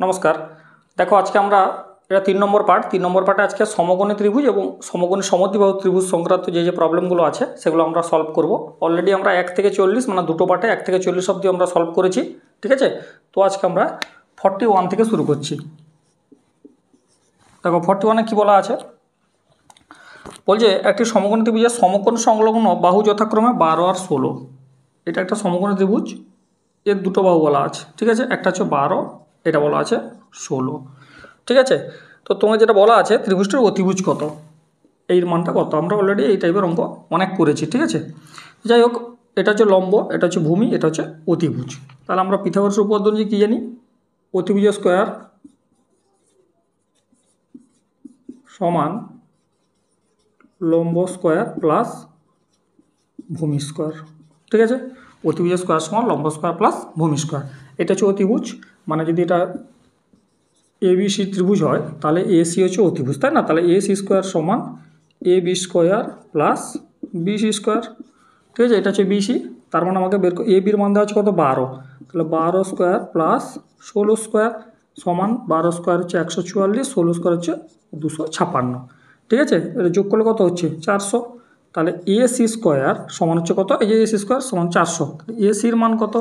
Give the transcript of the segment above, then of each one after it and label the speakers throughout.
Speaker 1: নমস্কার। দেখো আজকে আমরা এটা 3 নম্বর পার্ট। 3 নম্বর পার্টে আজকে সমকোণী ত্রিভুজ এবং সমকোণী সমদ্বিবাহু ত্রিভুজ সংক্রান্ত যে প্রবলেমগুলো আছে সেগুলো আমরা সলভ করব। অলরেডি আমরা 1 থেকে 40 মানে দুটো পার্টে 1 থেকে 40 অবধি আমরা সলভ করেছি, ঠিক আছে। তো আজকে আমরা 41 থেকে শুরু করছি। দেখো 41-এ কী বলা আছে, বলছে একটি সমকোণী ত্রিভুজের সমকোণ সংলগ্ন বাহু যথাক্রমে 12 আর 16। এটা একটা সমকোণী ত্রিভুজ, এর দুটো বাহু বলা আছে, ঠিক আছে। একটা হচ্ছে 12, এটা বলা আছে 16, ঠিক আছে। তো তোমার যেটা বলা আছে ত্রিভুজটির অতিভুজ কত, এই মানটা কত, আমরা অলরেডি এই টাইপের অঙ্ক অনেক করেছি, ঠিক আছে। যাই হোক, এটা হচ্ছে লম্ব, এটা হচ্ছে ভূমি, এটা হচ্ছে অতিভুজ। তাহলে আমরা পিথাগোরাস উপপাদ্য অনুযায়ী কী জানি, অতিভুজ স্কোয়ার সমান লম্ব স্কোয়ার প্লাস ভূমি স্কোয়ার, ঠিক আছে। অতিভুজ স্কোয়ার সমান লম্ব স্কোয়ার প্লাস ভূমি স্কোয়ার। এটা হচ্ছে অতিভুজ, মানে যদি এটা এবিসি ত্রিভুজ হয় তাহলে এসি হচ্ছে অতিভুজ, তাই না। তাহলে এসি স্কোয়ার সমান A B square plus BC square, ঠিক আছে। এটা হচ্ছে বিসি, তার মানে আমাকে বের এ বির মান দেওয়া হচ্ছে কত, 12। তাহলে 12 স্কোয়ার প্লাস 16 স্কোয়ার সমান 12 স্কোয়ার হচ্ছে 144, 16 স্কোয়ার হচ্ছে 256, ঠিক আছে। এটা যোগ করলে কত হচ্ছে 400। তাহলে এসি স্কোয়ার সমান হচ্ছে কত, এই যে এসি স্কোয়ার সমান 400, এসির মান কত,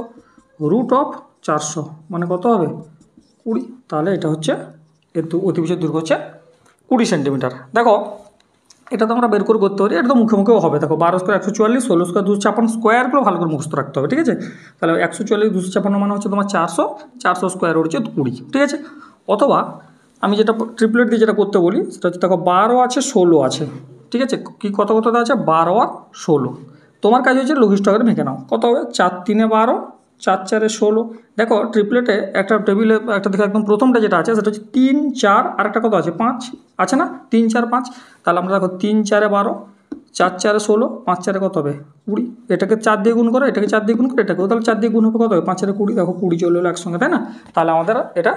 Speaker 1: √400 মানে কত হবে 20। তাহলে এটা হচ্ছে এর অতিভুজের দৈর্ঘ্য হচ্ছে 20 সেন্টিমিটার। দেখো এটা তো আমরা বের করে করতে পারি, এটা তো মুখে মুখেও হবে। দেখো 12 স্কোয়ার 144, 16 স্কোয়ার 256, স্কোয়ারগুলো ভালো করে মুখস্থ রাখতে হবে, ঠিক আছে। তাহলে 144 256 মানে হচ্ছে তোমার 400, 400 স্কোয়ার হচ্ছে 20, ঠিক আছে। অথবা আমি যেটা ট্রিপলেট দিয়ে যেটা করতে বলি সেটা হচ্ছে, দেখো 12 আছে 16 আছে, ঠিক আছে। কি কত কত দেওয়া আছে, 12 আর 16। তোমার কাজ হচ্ছে লঘিষ্ঠ আকারে ভেঙে নাও, কত হবে 4 3 12, 4 4 16। দেখো ট্রিপলেটে একটা টেবিলে একটা দেখো একদম প্রথমটা যেটা আছে সেটা হচ্ছে 3 4 আর একটা কত আছে 5 আছে না, 3 4 5। তাহলে আমরা দেখো 3 4 12, 4 4 16, 5 4 কত হবে 20। এটাকে 4 দিয়ে গুণ করো, এটাকে 4 দিয়ে গুণ করো, এটাকেও তাহলে 4 দিয়ে গুণ হবে, কত হবে 5 4 20। দেখো 20 চলে এলো একসঙ্গে, তাই না। তাহলে আমাদের এটা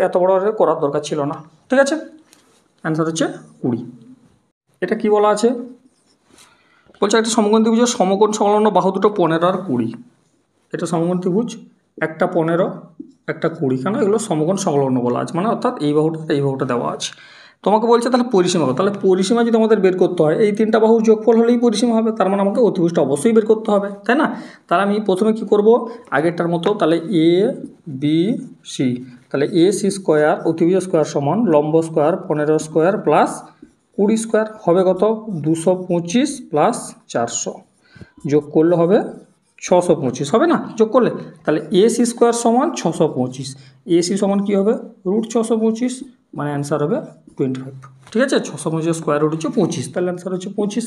Speaker 1: এত বড় করার দরকার ছিল না, ঠিক আছে। অ্যান্সার হচ্ছে 20। এটা কি বলা আছে, বলছে একটা সমকোণ ত্রিভুজের সমকোণ সংলগ্ন বাহু দুটো 15 আর 20। এটা সমকোণ ত্রিভুজ, একটা 15 একটা 20, কেন এগুলো সমকোণ সংলগ্ন বলা আছে, মানে অর্থাৎ এই বাহুটা দেওয়া আছে। তোমাকে বলছে তাহলে পরিসীমা কত, তাহলে পরিসীমা যদি আমাদের বের করতে হয় এই তিনটা বাহুর যোগফল হলেই পরিসীমা হবে, তার মানে আমাকে অতিভুজটা অবশ্যই বের করতে হবে, তাই না। তাহলে আমি প্রথমে কি করব, আগেরটার মতো, তাহলে এ বি সি, তাহলে এ সি স্কোয়ার অতিভুজ স্কোয়ার সমান লম্ব স্কোয়ার 15 স্কোয়ার প্লাস 20 স্কোয়ার হবে কত 225 প্লাস 400, যোগ করলে হবে 625, হবে না যোগ করলে। তাহলে এসি স্কোয়ার সমান 625, এসি সমান কী হবে √625, মানে অ্যান্সার হবে 25, ঠিক আছে। 625 স্কোয়ার রুট হচ্ছে 25, তাহলে অ্যান্সার হচ্ছে 25।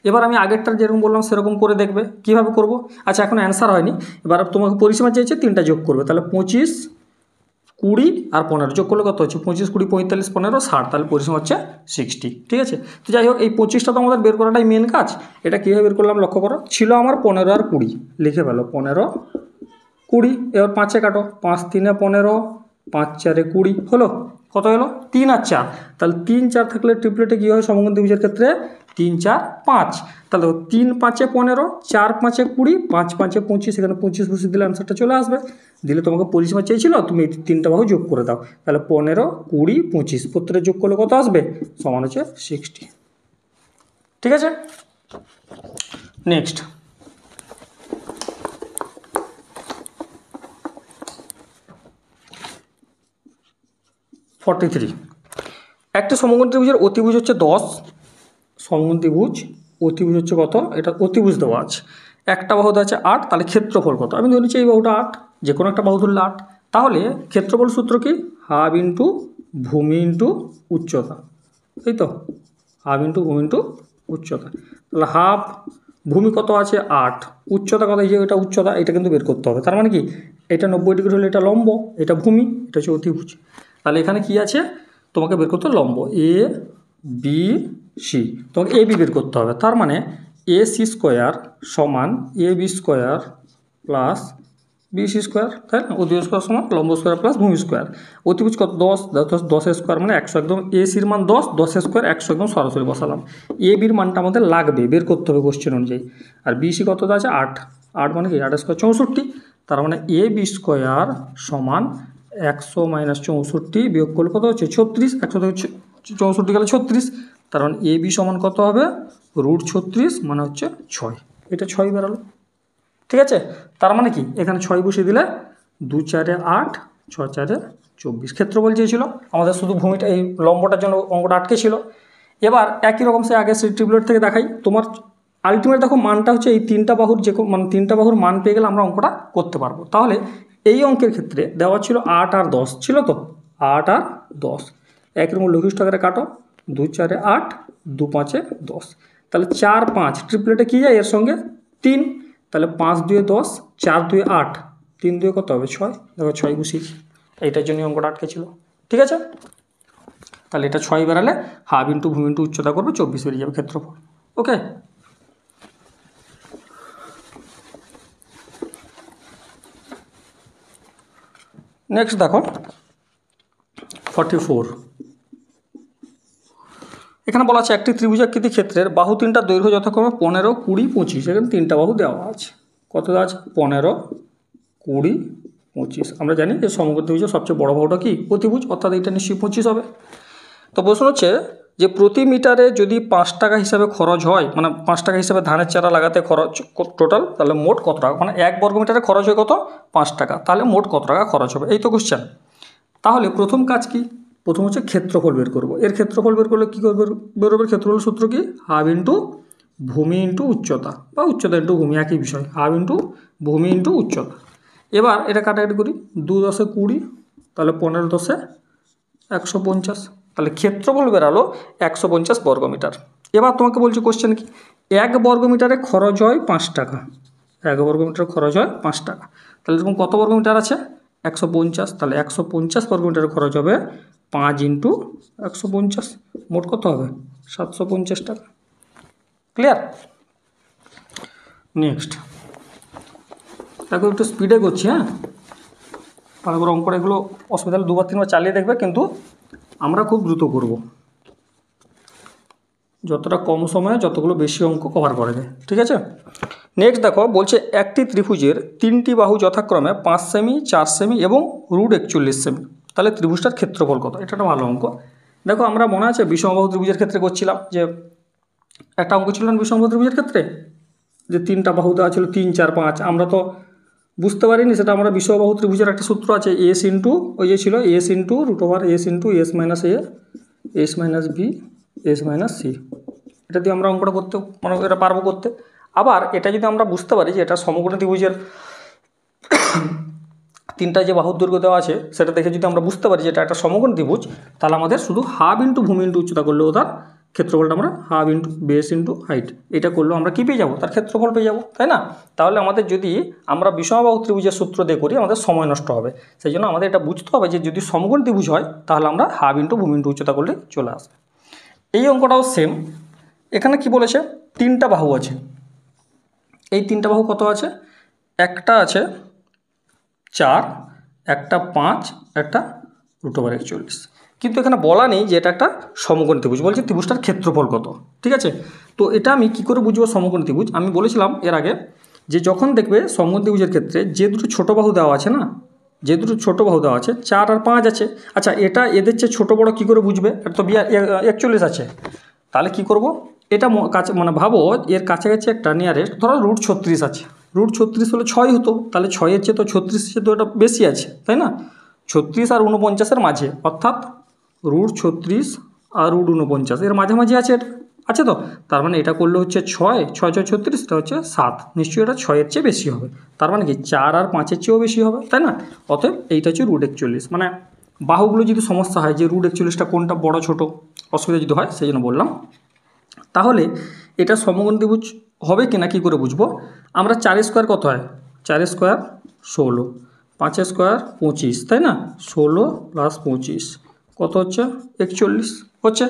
Speaker 1: এবার আমি আগেরটা যেরকম বললাম সেরকম করে দেখবে কীভাবে করব। আচ্ছা এখন অ্যান্সার হয়নি, এবার তোমাকে পরিসীমা চেয়েছে তিনটা যোগ করবে, তাহলে 25 20 আর 15 যোগ করলে কত হচ্ছে 25 20 45 15 60, তাহলে পরিসীমা হচ্ছে 60, ঠিক আছে। তো যাই হোক এই 25টা তো আমাদের বের করাটাই মেন কাজ। এটা কীভাবে বের করলাম লক্ষ্য করো, ছিল আমার 15 আর 20, লিখে ফেলো 15 20। এবার 5-এ কাটো, 5 3 15, 5 4 20 হলো, কত হলো 3 আর 4। তাহলে 3 4 থাকলে ট্রিপলেটে কী হয় সমকোণ ত্রিভুজের ক্ষেত্রে 3 4 5। তাহলে 3 5 15, 4 5 20, 5 5 25, এখানে 25 বসিয়ে দিলে আনসারটা চলে আসবে। দিলে তোমাকে পরিসীমা চেয়েছিল, তুমি এই তিনটা বাহু যোগ করে দাও, তাহলে 15 20 25 প্রত্যেকটা যোগ করলে কত আসবে, সমান হচ্ছে 60, ঠিক আছে। নেক্সট 43, একটা সমকোণ ত্রিভুজের অতিভুজ হচ্ছে 10, সমকোণ ত্রিভুজ অতিভুজ হচ্ছে কত, এটা অতিভুজ দেওয়া আছে, একটা বাহু দেওয়া আছে 8, তাহলে ক্ষেত্রফল কত, আমি ধরে নিচ্ছি এই বাহুটা 8, যে কোনো একটা বাহু ধরলে 8, তাহলে ক্ষেত্রফল সূত্র কি, হাফ ইন্টু ভূমি ইন্টু উচ্চতা, তাই তো, হাফ ইন্টু ভূমি ইন্টু উচ্চতা। তাহলে হাফ ভূমি কত আছে 8, উচ্চতা কত, এই যে এটা উচ্চতা, এটা কিন্তু বের করতে হবে। তার মানে কি, এটা 90 ডিগ্রি হলে এটা লম্ব, এটা ভূমি, এটা হচ্ছে অতিভুজ। তাহলে এখানে কি আছে, তোমাকে বের করতে হবে লম্ব এ বি সি, তোমাকে এ বি বের করতে হবে। তার মানে এ সি স্কোয়ার সমান A B square plus BC square, তাই না। অতিভুজ স্কোয়ার সমান লম্ব স্কোয়ার প্লাস ভূমি স্কোয়ার। অতিভুজ কত 10, 10 স্কোয়ার মানে 100, একদম এ সির মান 10, 10 স্কোয়ার 100, একদম সরাসরি বসালাম। এ বির মানটা আমাদের লাগবে, বের করতে হবে কোশ্চেন অনুযায়ী। আর বিসি কত আছে 8, 8 মানে কি 8 স্কোয়ার 64, তার মানে এ বি স্কোয়ার সমান 100 মাইনাস 64 বিয়োগ করলে কত হচ্ছে 36, 100 থেকে 64 গেলে 36, তার মানে এ বি সমান কত হবে √36 মানে হচ্ছে 6, এটা 6 বেরালো। ঠিক আছে, তার মানে কি এখানে 6 বসিয়ে দিলে 2 4 8, 6 4 24 ক্ষেত্রফল চেয়েছিল আমাদের, শুধু ভূমিটা এই লম্বটার জন্য অঙ্কটা আটকে ছিল। এবার একই রকম সে আগে সেই ট্রিপলেট থেকে দেখাই, তোমার আলটিমেট দেখো মানটা হচ্ছে এই তিনটা বাহুর মানে তিনটা বাহুর মান পেয়ে গেলে আমরা অঙ্কটা করতে পারবো। তাহলে এই অঙ্কের ক্ষেত্রে দেওয়া ছিল 8 আর 10 ছিল, তো 8 আর 10 একরকম লঘিষ্ঠ আকারে কাটো, 2 4 8, 2 5 10, তাহলে 4 5 ট্রিপলেটে কী যায় এর সঙ্গে 3, তাহলে 5 2 10, 4 2 8, 3 2 কত হবে 6, দেখো 6 বসিয়েছি, এইটার জন্য অঙ্কটা আটকে ছিল। ঠিক আছে, তাহলে এটা 6 বেরালে হাফ ইন্টু ভূমি ইন্টু উচ্চতা করবে 24 বেরিয়ে যাবে ক্ষেত্রফল। ওকে, নেক্সট দেখো 44, এখানে বলা আছে একটি ত্রিভুজাকৃতি ক্ষেত্রের বাহু তিনটা দৈর্ঘ্য যথাক্রমে 15, 20, 25, এখানে তিনটা বাহু দেওয়া আছে। কত দেওয়া আছে 15, 20, 25। আমরা জানি যে সমগ্র ত্রিভুজের সবচেয়ে বড় বাহুটা কি অতিভুজ, অর্থাৎ এটা নিশ্চয়ই 25 হবে। তো প্রশ্ন হচ্ছে যে প্রতি মিটারে যদি 5 টাকা হিসাবে খরচ হয়, মানে 5 টাকা হিসাবে ধানের চারা লাগাতে খরচ টোটাল, তাহলে মোট কত টাকা, মানে 1 বর্গ মিটারে খরচ হয় কত 5 টাকা, তাহলে মোট কত টাকা খরচ হবে, এই তো কোশ্চেন। তাহলে প্রথম কাজ কি, প্রথম হচ্ছে ক্ষেত্রফল বের করব। এর ক্ষেত্রফল বের করলে কী করবে, বেরোবে ক্ষেত্রফল সূত্র কি হাফ ইন্টু ভূমি ইন্টু উচ্চতা, বা উচ্চতা ইন্টু ভূমি একই বিষয়, হাফ ইন্টু ভূমি ইন্টু উচ্চতা। এবার এটা কাটাকাটি করি, 2 10 20, তাহলে 15 10 150, তাহলে ক্ষেত্রফল বেরালো 150 বর্গমিটার। এবার তোমাকে বলছি কোশ্চেন কি 1 বর্গমিটারে খরচ হয় 5 টাকা, 1 বর্গমিটারে খরচ হয় 5 টাকা, তাহলে এরকম কত বর্গমিটার আছে 150, তাহলে 150 বর্গমিটারে খরচ হবে 5 ইন্টু 150, মোট কত হবে 750 টাকা। ক্লিয়ার? নেক্সট দেখো একটু স্পিডে করছি, হ্যাঁ, ভালো করে অঙ্কটা, এগুলো অসুবিধা হলে 2 বার 3 বার চালিয়ে দেখবে, কিন্তু আমরা খুব দ্রুত করব, যতটা কম সময়ে যতগুলো বেশি অঙ্ক কভার করা যায়। ঠিক আছে, নেক্সট দেখো বলছে একটি ত্রিভুজের 3টি বাহু যথাক্রমে 5 সেমি, 4 সেমি এবং √41 সেমি, তাহলে ত্রিভুজটার ক্ষেত্রফল কত, এটা একটা ভালো অঙ্ক। দেখো আমরা মনে আছে বিষমবাহু ত্রিভুজের ক্ষেত্রে করছিলাম, যে একটা অঙ্ক ছিল না বিষমবাহু ত্রিভুজের ক্ষেত্রে, যে 3টা বাহু দেওয়া ছিল 3 4 5, আমরা তো বুঝতে পারিনি সেটা, আমরা বিষমবাহু ত্রিভুজের একটা সূত্র আছে এস ইন্টু ওই যে ছিল S into √S into S minus A, S minus B, S minus C, এটা দিয়ে আমরা অঙ্কটা করতে মানে এটা পারবো করতে। আবার এটা যদি আমরা বুঝতে পারি যে এটা সমগ্র ত্রিভুজের 3টা যে বাহুর দৈর্ঘ্য দেওয়া আছে সেটা দেখে যদি আমরা বুঝতে পারি যে এটা একটা সমগ্র ত্রিভুজ, তাহলে আমাদের শুধু হাফ ইন্টু ভূমি ইন্টু উচ্চতা করলেও তার ক্ষেত্রফলটা আমরা half into base into height, এটা করলেও আমরা কী পেয়ে যাবো, তার ক্ষেত্রফল পেয়ে যাবো, তাই না? তাহলে আমাদের যদি আমরা বিষমবাহু ত্রিভুজের সূত্র দিয়ে করি আমাদের সময় নষ্ট হবে, সেই জন্য আমাদের এটা বুঝতে হবে যে যদি সমগ্র ত্রিভুজ হয় তাহলে আমরা হাফ ইন্টু ভূমি ইন্টু উচ্চতা করলে চলে আসবে। এই অঙ্কটাও সেম, এখানে কি বলেছে 3টা বাহু আছে, এই 3টা বাহু কত আছে, একটা আছে 4, একটা 5, একটা √41, কিন্তু এখানে বলা নেই যে এটা একটা সমকোণ ত্রিভুজ, বলছে ত্রিভুজটার ক্ষেত্রফল কত। ঠিক আছে, তো এটা আমি কি করে বুঝবো সমকোণ ত্রিভুজ, আমি বলেছিলাম এর আগে যে যখন দেখবে সমকোণ ত্রিভুজের ক্ষেত্রে যে দুটো ছোটো বাহু দেওয়া আছে না, যে দুটো ছোটো বাহু দেওয়া আছে 4 আর 5 আছে, আচ্ছা এটা এদের চেয়ে ছোটো বড়ো কী করে বুঝবে, এটা তো 41 আছে, তাহলে কি করব, এটা কাছে মানে ভাবো এর কাছাকাছি একটা নিয়ারেস্ট ধরো √36 আছে, √36 হলে 6 হতো, তাহলে 6-এর চেয়ে তো 36 চেয়ে তো এটা বেশি আছে, তাই না? 36 আর 49-এর মাঝে, অর্থাৎ √36 আর √49 এর মাঝামাঝি আছে, এটা আছে তো, তার মানে এটা করলে হচ্ছে 6, 6 6 36, এটা হচ্ছে 7, নিশ্চয়ই এটা 6-এর চেয়ে বেশি হবে, তার মানে কি 4 আর 5-এর চেয়েও বেশি হবে, তাই না? অতএব এইটা হচ্ছে √41, মানে বাহুগুলো যদি সমস্যা হয় যে √41টা কোনটা বড় ছোট অসুবিধা যদি হয় সেই জন্য বললাম। তাহলে এটা সমকোণ ত্রিভুজ হবে কি না কী করে বুঝবো, আমরা 4 স্কোয়ার কত হয়, 4 স্কোয়ার 16, 5 স্কোয়ার 25, তাই না? 16 + 25 কত হচ্ছে 41 হচ্ছে।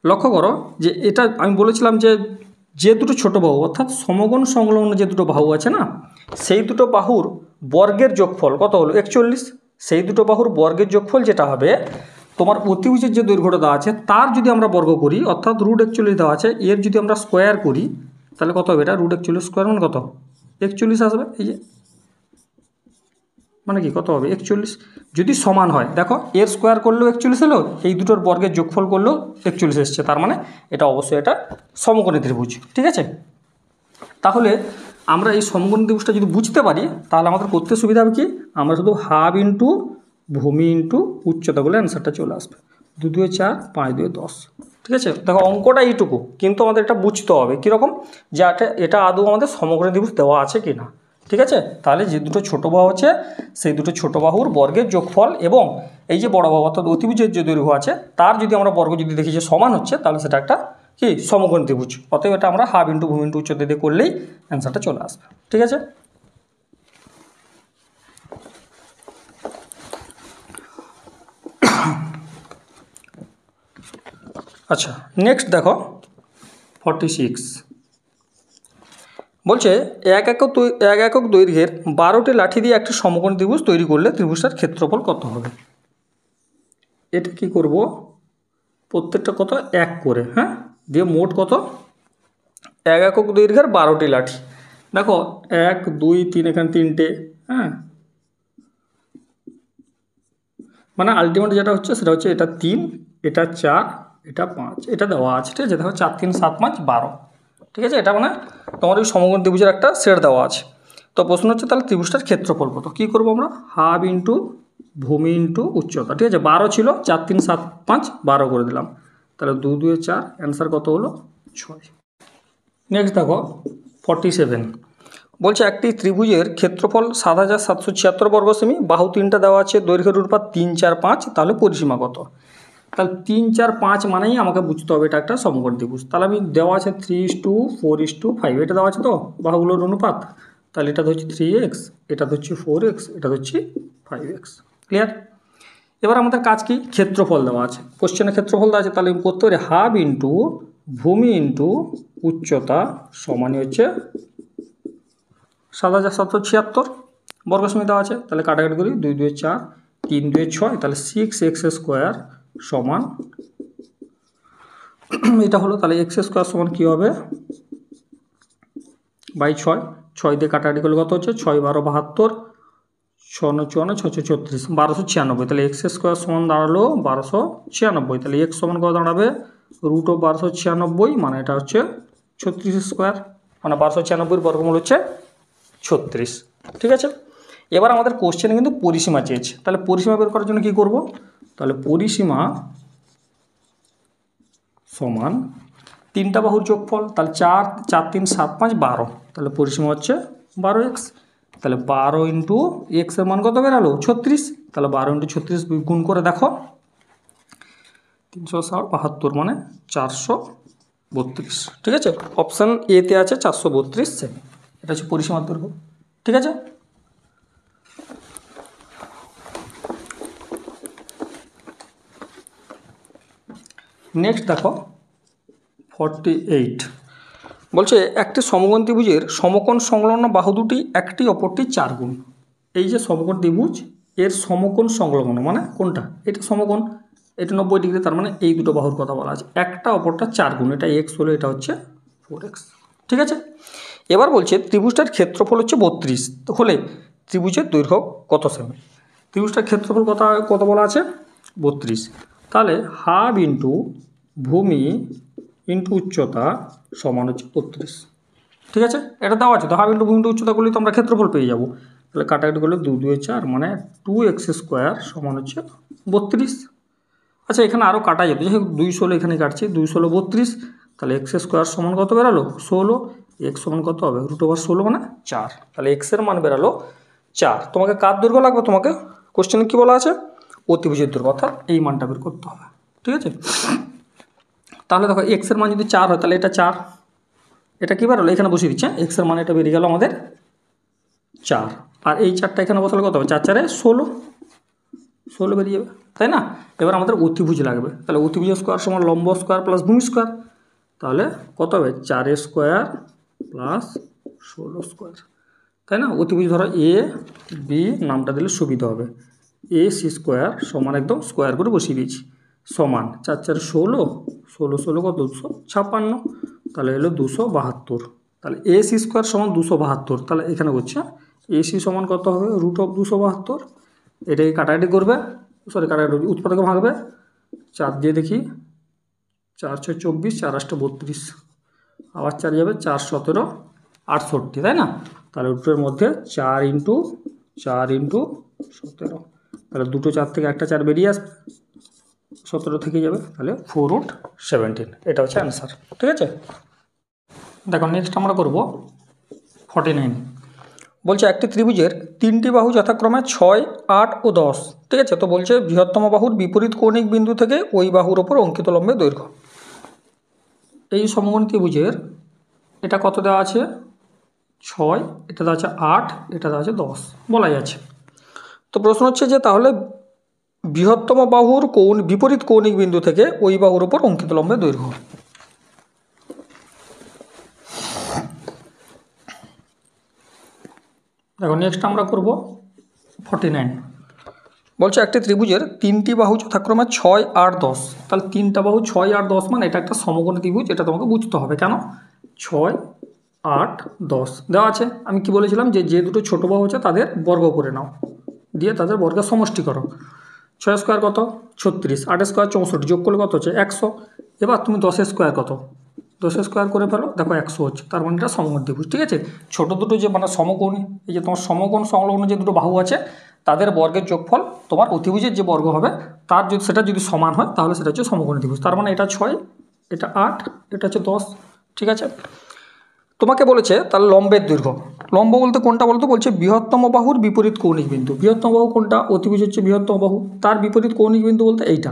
Speaker 1: লক্ষ্য করো যে এটা আমি বলেছিলাম যে দুটো ছোটো বাহু অর্থাৎ সমকোণ সংলগ্ন যে দুটো বাহু আছে না, সেই দুটো বাহুর বর্গের যোগফল কত হলো 41, সেই দুটো বাহুর বর্গের যোগফল যেটা হবে তোমার অতিভুজের যে দৈর্ঘ্যটা দেওয়া আছে তার যদি আমরা বর্গ করি, অর্থাৎ √41 দেওয়া আছে, এর যদি আমরা স্কোয়ার করি তাহলে কত হবে, এটা √41 স্কোয়ার মানে কত 41 আসবে, এই যে মানে কি কত হবে 41। যদি সমান হয় দেখো এর স্কোয়ার করলেও 41 এলো, এই দুটোর বর্গের যোগফল করলেও 41 এসছে, তার মানে এটা অবশ্যই এটা সমকোণী ত্রিভুজ। ঠিক আছে, তাহলে আমরা এই সমকোণী ত্রিভুজটা যদি বুঝতে পারি তাহলে আমাদের করতে সুবিধা হবে কি, আমরা শুধু হাফ ইন্টু ভূমি ইন্টু উচ্চতা বলে অ্যান্সারটা চলে আসবে। 2 2 4 5 2 10। ঠিক আছে, দেখো অঙ্কটা এইটুকু, কিন্তু আমাদের এটা বুঝতে হবে কীরকম, যে এটা আদৌ আমাদের সমকোণী ত্রিভুজ দেওয়া আছে কি না। ঠিক আছে, তাহলে যে দুটো ছোটো বাহু আছে সেই দুটো ছোটো বাহুর বর্গের যোগফল এবং এই যে বড় বাহু অর্থাৎ অতিভুজের যে দৈর্ঘ্য আছে তার যদি আমরা বর্গ যদি দেখি যে সমান হচ্ছে, তাহলে সেটা একটা কি সমকোণী ত্রিভুজ। অতএব এটা আমরা হাফ ইন্টু ভূমি ইন্টু উচ্চতা দিয়ে করলেই অ্যান্সারটা চলে আসবে। ঠিক আছে, আচ্ছা নেক্সট দেখো 46 বলছে এক একক দৈর্ঘ্যের 12টি লাঠি দিয়ে একটি সমকোণী ত্রিভুজ তৈরি করলে ত্রিভুজটার ক্ষেত্রফল কত হবে। এটা কি করব, প্রত্যেকটা কত 1 করে, হ্যাঁ, দিয়ে মোট কত এক একক দৈর্ঘ্যের 12টি লাঠি। দেখো 1 2 3 এখানে 3টে, হ্যাঁ, মানে আলটিমেট যেটা হচ্ছে সেটা হচ্ছে এটা 3, এটা 4, এটা 5, এটা দেওয়া আছে। ঠিক আছে, দেখো 4 3 7 5 12। ঠিক আছে, এটা মানে তোমার ওই সমকোণ ত্রিভুজের একটা সেট দেওয়া আছে। তো প্রশ্ন হচ্ছে তাহলে ত্রিভুজটার ক্ষেত্রফল কত। কী করবো আমরা, হাফ ইন্টু ভূমি ইন্টু উচ্চতা। ঠিক আছে, 12 ছিল, 4 3 7 5 12 করে দিলাম, তাহলে 2 2 4, অ্যান্সার কত হলো 6। নেক্সট দেখো 47 বলছে একটি ত্রিভুজের ক্ষেত্রফল 7776 বর্গ সেমি, বাহু 3টা দেওয়া আছে, দৈর্ঘ্যের অনুপাত 3 4 5, তাহলে পরিসীমা কত। তাহলে 3 4 5 মানেই আমাকে বুঝতে হবে এটা একটা সমকোণ ত্রিভুজ। তাহলে আমি দেওয়া আছে 3:4:5, এটা দেওয়া আছে তো বাহুগুলোর অনুপাত, তাহলে এটা ধরছি 3x, এটা ধরছি 4x, এটা ধরছি 5x। ক্লিয়ার, এবার আমাদের কাজ কি, ক্ষেত্রফল দেওয়া আছে, কোশ্চেনে ক্ষেত্রফল দেওয়া আছে, তাহলে আমি করতে পারি হাফ ইন্টু ভূমি ইন্টু উচ্চতা সমানই হচ্ছে 7776 বর্গ সেমি দেওয়া আছে। তাহলে কাটাকাটি করি, 2 2 4 3 2 6, তাহলে 6x² সমান এটা হলো। তাহলে x² সমান কী হবে, বাই 6, 6 দিয়ে কাটাকাটি করলে কত হচ্ছে 6 12 72, 6 9 54 6 36, 1296। তাহলে x² সমান দাঁড়ালো 1296, তাহলে x সমান কত দাঁড়াবে √1296, মানে এটা হচ্ছে 36², মানে 1296 বর্গমূল হচ্ছে 36। ঠিক আছে, এবার আমাদের কোশ্চেনে কিন্তু পরিসীমা চেয়েছে, তাহলে পরিসীমা বের করার জন্য কী করব, তাহলে পরিসীমা সমান 3টা বাহুর যোগফল, তাহলে 4 4 3 7 5 12, তাহলে পরিসীমা হচ্ছে 12x। তাহলে 12 ইন্টু এক্সের মান কত বেরালো 36, তাহলে 12 ইন্টু 36 গুণ করে দেখো 372 মানে 432। ঠিক আছে, অপশান এতে আছে 432 সেমি, এটা হচ্ছে পরিসীমার দৈর্ঘ্য। ঠিক আছে, নেক্সট দেখো 48 বলছে একটি সমকোণ ত্রিভুজের সমকোণ সংলগ্ন বাহু দুটি একটি অপরটি 4 গুণ। এই যে সমকোণ ত্রিভুজ এর সমকোণ সংলগ্ন মানে কোনটা, এটা সমকোণ, এটা 90 ডিগ্রি, তার মানে এই দুটো বাহুর কথা বলা আছে, একটা অপরটা 4 গুণ, এটা x হলো, এটা হচ্ছে 4x। ঠিক আছে, এবার বলছে ত্রিভুজটার ক্ষেত্রফল হচ্ছে 32 হলে ত্রিভুজের দৈর্ঘ্য কত সেমি। ত্রিভুজটার ক্ষেত্রফল কত বলা আছে 32, তাহলে হাফ ইন্টু ভূমি ইন্টু উচ্চতা সমান হচ্ছে 32। ঠিক আছে, এটা দেওয়া আছে তো, হাফ ইন্টু ভূমি ইন্টু উচ্চতা করলে তো আমরা ক্ষেত্রফল পেয়ে যাবো। তাহলে কাটাকাটি করলে 2 2 4 মানে 2x² সমান হচ্ছে 32। আচ্ছা এখানে আরও কাটা যেত, যেহেতু 2 16 এখানে কাটছি, 2 16 32, তাহলে x² সমান কত বেরালো 16, x সমান কত হবে √16 মানে 4, তাহলে x এর মান বেরালো 4। তোমাকে কার দৈর্ঘ্য লাগবে, তোমাকে কোশ্চেনে কী বলা আছে অতিভুজের দৈর্ঘ্য, অর্থাৎ এই মানটা বের করতে হবে। ঠিক আছে, তাহলে দেখো x এর মান যদি 4 হয় তাহলে এটা 4, এটা কী বেরোলো এখানে বসিয়ে দিচ্ছে, x এর মান এটা বেরিয়ে গেল আমাদের 4, আর এই 4টা এখানে বসালে কত হবে 4 4 16 বেরিয়ে যাবে, তাই না। এবার আমাদের অতিভুজ লাগবে, তাহলে অতিভুজ স্কোয়ার সমান লম্ব স্কোয়ার প্লাস ভূমি স্কোয়ার, তাহলে কত হবে 4a² প্লাস 16², তাই না। অতিভুজ ধরো এ বি নামটা দিলে সুবিধা হবে, AC² সমান একদম স্কোয়ার করে বসিয়ে দিয়েছি, সমান 4 4 16, 16 16 কত 256, তাহলে হলো 272, তাহলে AC² সমান 272, তাহলে এখানে হচ্ছে AC সমান কত হবে √272, এটাকে কাটাকাটি করবে, সরি কাটাকাটি উৎপাদকে ভাগবে 4 দিয়ে দেখি, 4 6 24, 4 8 32, আবার 4 যাবে 4 17 68, তাই না? তাহলে রুটের মধ্যে 4 × 4 × 17, তাহলে দুটো 4 থেকে একটা 4 বেরিয়ে আসবে, 17 থেকে যাবে, তাহলে 4√17, এটা হচ্ছে অ্যান্সার। ঠিক আছে, দেখো নেক্সট আমরা করব 49। বলছে একটি ত্রিভুজের 3টি বাহু যথাক্রমে 6, 8 ও 10। ঠিক আছে, তো বলছে বৃহত্তম বাহুর বিপরীত কৌণিক বিন্দু থেকে ওই বাহুর ওপর অঙ্কিত লম্বের দৈর্ঘ্য। এই সমকোণী ত্রিভুজের এটা কত দেওয়া আছে 6, এটা দেওয়া আছে 8, এটা দেওয়া আছে 10 বলা যাচ্ছে। তো প্রশ্ন হচ্ছে যে তাহলে বৃহত্তম বাহুর বিপরীত কৌণিক বিন্দু থেকে ওই বাহুর ওপর অঙ্কিত লম্বের দৈর্ঘ্য। দেখো নেক্সট আমরা করব 49। বলছে একটি ত্রিভুজের 3টি বাহু যথাক্রমে 6, 8, 10। তাহলে 3টা বাহু 6, 8, 10 মানে এটা একটা সমকোণী ত্রিভুজ, এটা তোমাকে বুঝতে হবে। কেন 6, 8, 10 দেওয়া আছে। আমি কি বলেছিলাম যে দুটো ছোটো বাহু আছে তাদের বর্গ করে নাও, দিয়ে তাদের বর্গের সমষ্টি করো। 6 স্কোয়ার কত 36, 8 স্কোয়ার 64, যোগ করলে কত হচ্ছে 100। এবার তুমি 10 স্কোয়ার কত 10 স্কোয়ার করে ফেলো, দেখো 100 হচ্ছে, তার মানে এটা সমকোণ ত্রিভুজ। ঠিক আছে, ছোটো দুটো যে মানে সমকোণী, এই যে তোমার সমকোণ সংলগ্ন যে দুটো বাহু আছে তাদের বর্গের যোগফল তোমার অতিভুজের যে বর্গ হবে তার যদি সেটা যদি সমান হয় তাহলে সেটা হচ্ছে সমকোণী ত্রিভুজ। তার মানে এটা 6, এটা 8, এটা হচ্ছে 10। ঠিক আছে, তোমাকে বলেছে তার লম্বের দৈর্ঘ্য। লম্ব বলতে কোনটা বলতো, বলছে বৃহত্তম বাহুর বিপরীত কৌণিক বিন্দু। বৃহত্তম বাহু কোনটা, অতিভুজ হচ্ছে বৃহত্তম বাহু, তার বিপরীত কৌণিক বিন্দু বলতে এইটা,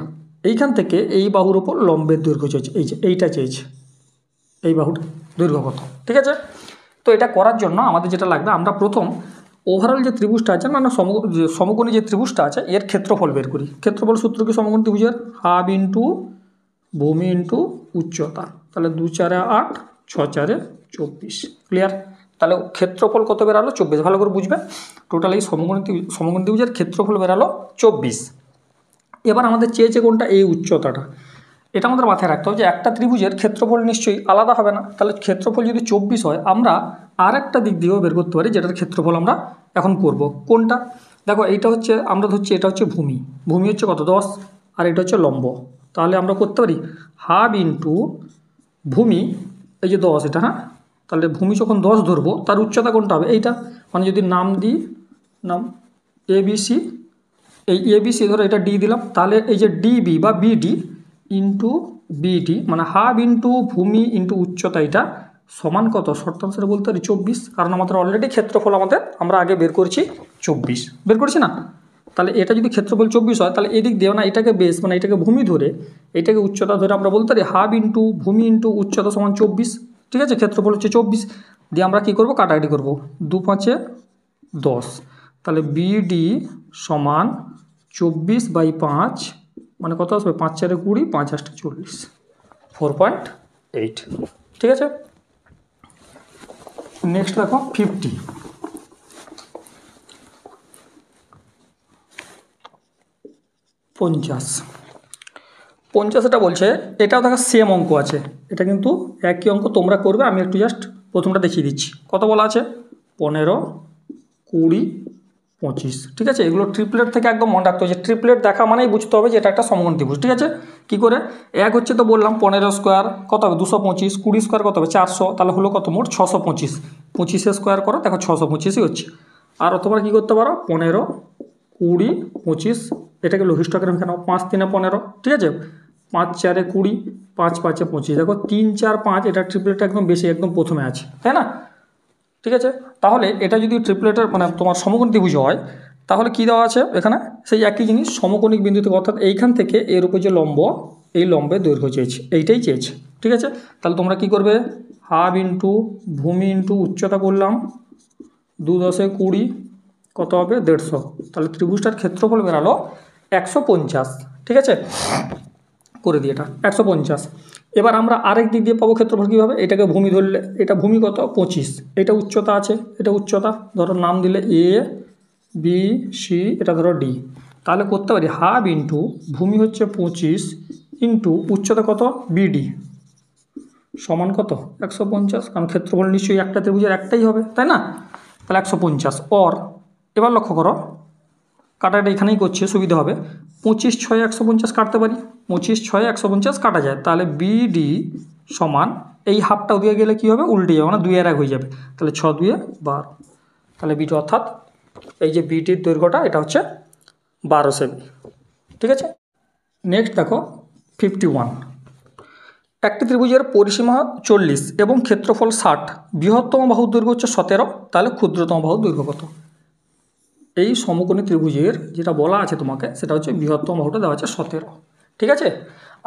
Speaker 1: এইখান থেকে এই বাহুর ওপর লম্বের দৈর্ঘ্য চেয়েছে, এই যে এইটা চেয়েছে, এই বাহুর দৈর্ঘ্য কত। ঠিক আছে, তো এটা করার জন্য আমাদের যেটা লাগবে, আমরা প্রথম ওভারঅল যে ত্রিভুজটা আছে মানে সমকোণী যে ত্রিভুজটা আছে এর ক্ষেত্রফল বের করি। ক্ষেত্রফল সূত্র কি সমকোণী ত্রিভুজের, হাফ ইন্টু ভূমি ইন্টু উচ্চতা, তাহলে 2 4 8, 6 4 24, ক্লিয়ার। তাহলে ক্ষেত্রফল কত বেরালো 24, ভালো করে বুঝবে। টোটাল এই সমকোণী ত্রিভুজের ক্ষেত্রফল বেরালো 24। এবার আমাদের চেয়েছে কোনটা, এই উচ্চতাটা। এটা আমাদের মাথায় রাখতে হবে যে একটা ত্রিভুজের ক্ষেত্রফল নিশ্চয়ই আলাদা হবে না। তাহলে ক্ষেত্রফল যদি 24 হয় আমরা আর একটা দিক দিয়েও বের করতে পারি, যেটার ক্ষেত্রফল আমরা এখন করব। কোনটা, দেখো এইটা হচ্ছে, আমরা ধরছি এটা হচ্ছে ভূমি, ভূমি হচ্ছে কত 10, আর এটা হচ্ছে লম্ব। তাহলে আমরা করতে পারি হাফ ইন্টু ভূমি, এই যে 10 এটা, হ্যাঁ, তাহলে ভূমি যখন 10 ধরবো তার উচ্চতা কোনটা হবে এইটা, মানে যদি নাম দিই, নাম ABC, এই ABC ধরো এটা ডি দিলাম, তাহলে এই যে ডিবি বা বিডি ইন্টু বিডি মানে হাফ ইন্টু ভূমি ইন্টু উচ্চতা, এটা সমান কত, শর্ট আনসারে বলতে পারি 24, কারণ আমাদের অলরেডি ক্ষেত্রফল আমরা আগে বের করছি 24, বের করছি না। তাহলে এটা যদি ক্ষেত্রফল 24 হয় তাহলে এদিক দিয়ে না এটাকে বেস মানে এটাকে ভূমি ধরে এটাকে উচ্চতা ধরে আমরা বলতে পারি হাফ ইন্টু ভূমি ইন্টু উচ্চতা সমান 24। ঠিক আছে, ক্ষেত্রফল হচ্ছে 24, দিয়ে আমরা কী করবো, কাটাকাটি করবো, 2 5 10, তাহলে বিডি সমান 24/5 মানে কত আসবে, 5 4 20, 5 8 40, 4.8। ঠিক আছে, নেক্সট দেখো 50। এটা বলছে, এটাও দেখো সেম অঙ্ক আছে, এটা কিন্তু একই অঙ্ক তোমরা করবে, আমি একটু জাস্ট প্রথমটা দেখিয়ে দিচ্ছি। কত বলা আছে, 15, 20, 25। ঠিক আছে, এগুলো ট্রিপলেট থেকে একদম মনে রাখতে হবে, যে ট্রিপলেট দেখা মানেই বুঝতে হবে যে এটা একটা সমকোণ ত্রিভুজ। ঠিক আছে, কী করে, এক হচ্ছে তো বললাম 15 স্কোয়ার কত হবে 225, 20 স্কোয়ার কত হবে 400, তাহলে হলো কত মোট 625, 25 স্কোয়ার করো দেখো 625ই হচ্ছে। আর তোমরা কী করতে পারো 15, 20, 25, এটাকে লঘিষ্ঠকের এখানে 5 3 15। ঠিক আছে, 5 4 20, 5 5 25, দেখো 3 4 5, এটা ট্রিপলেট একদম বেশি, একদম প্রথমে আছে, তাই না। ঠিক আছে, তাহলে এটা যদি ট্রিপলেটের মানে তোমার সমকোণ ত্রিভুজ হয় তাহলে কী দেওয়া আছে এখানে, সেই একই জিনিস সমকোণিক বিন্দু থেকে, অর্থাৎ এইখান থেকে এর উপর যে লম্ব, এই লম্বের দৈর্ঘ্য চেয়েছে, এইটাই চেয়েছে। ঠিক আছে, তাহলে তোমরা কি করবে, হাফ ইন্টু ভূমি ইন্টু উচ্চতা করলাম, 2 10 20, কত হবে 150, তাহলে ত্রিভুজটার ক্ষেত্রফল বেরালো 150। ঠিক আছে, করে দিই এটা 150। এবার আমরা আরেক দিক দিয়ে পাবো ক্ষেত্রফল কীভাবে, এটাকে ভূমি ধরলে, এটা ভূমি কত 25, এটা উচ্চতা আছে, এটা উচ্চতা ধরো নাম দিলে এ বি সি, এটা ধরো ডি, তাহলে করতে পারি হাফ ইন্টু ভূমি হচ্ছে 25 ইন্টু উচ্চতা কত বিডি সমান কত 150, কারণ ক্ষেত্রফল নিশ্চয়ই একটা ত্রিভুজের একটাই হবে, তাই না। তাহলে 150 অর এবার লক্ষ্য করো কাটাটা এখানেই করছে সুবিধা হবে 25 6 150 কাটতে পারি 25 6 150 কাটা যায় তাহলে বিডি সমান এই হাফটাও দিয়ে গেলে কী হবে উল্টে যাবে মানে 2 আর 1 হয়ে যাবে তাহলে 6 2 12 তাহলে বিটি অর্থাৎ এই যে বিটির দৈর্ঘ্যটা এটা হচ্ছে 12 সেমি ঠিক আছে। নেক্সট দেখো 51 একটি ত্রিভুজের পরিসীমা 40 এবং ক্ষেত্রফল 60 বৃহত্তম বাহুর দৈর্ঘ্য হচ্ছে 17 তাহলে ক্ষুদ্রতম বাহুর দৈর্ঘ্য কত? এই সমকোণী ত্রিভুজের যেটা বলা আছে তোমাকে সেটা হচ্ছে বৃহত্তম বাহুটা দেওয়া আছে 17 ঠিক আছে।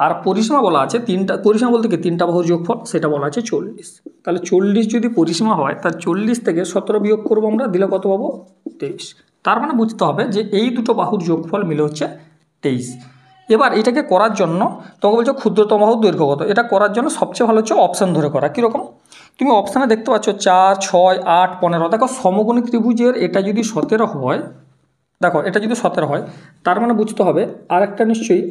Speaker 1: আর পরিসীমা বলা আছে তিনটা পরিসীমা বলতে কি তিনটা বাহুর যোগফল সেটা বলা আছে 40 তাহলে 40 যদি পরিসীমা হয় তার 40 থেকে 17 বিয়োগ করবো আমরা দিলে কত পাবো 23 তার মানে বুঝতে হবে যে এই দুটো বাহুর যোগফল মিলে হচ্ছে 23। এবার এটাকে করার জন্য তোমাকে বলছো ক্ষুদ্রতম বাহুর দৈর্ঘ্য কত এটা করার জন্য সবচেয়ে ভালো হচ্ছে অপশান ধরে করা কীরকম তুমি অপশানে দেখতে পাচ্ছ 4 6 8 15 দেখো সমকোণী ত্রিভুজের এটা যদি 17 হয় দেখো এটা যদি 17 হয় তার মানে বুঝতে হবে আর একটা নিশ্চয়ই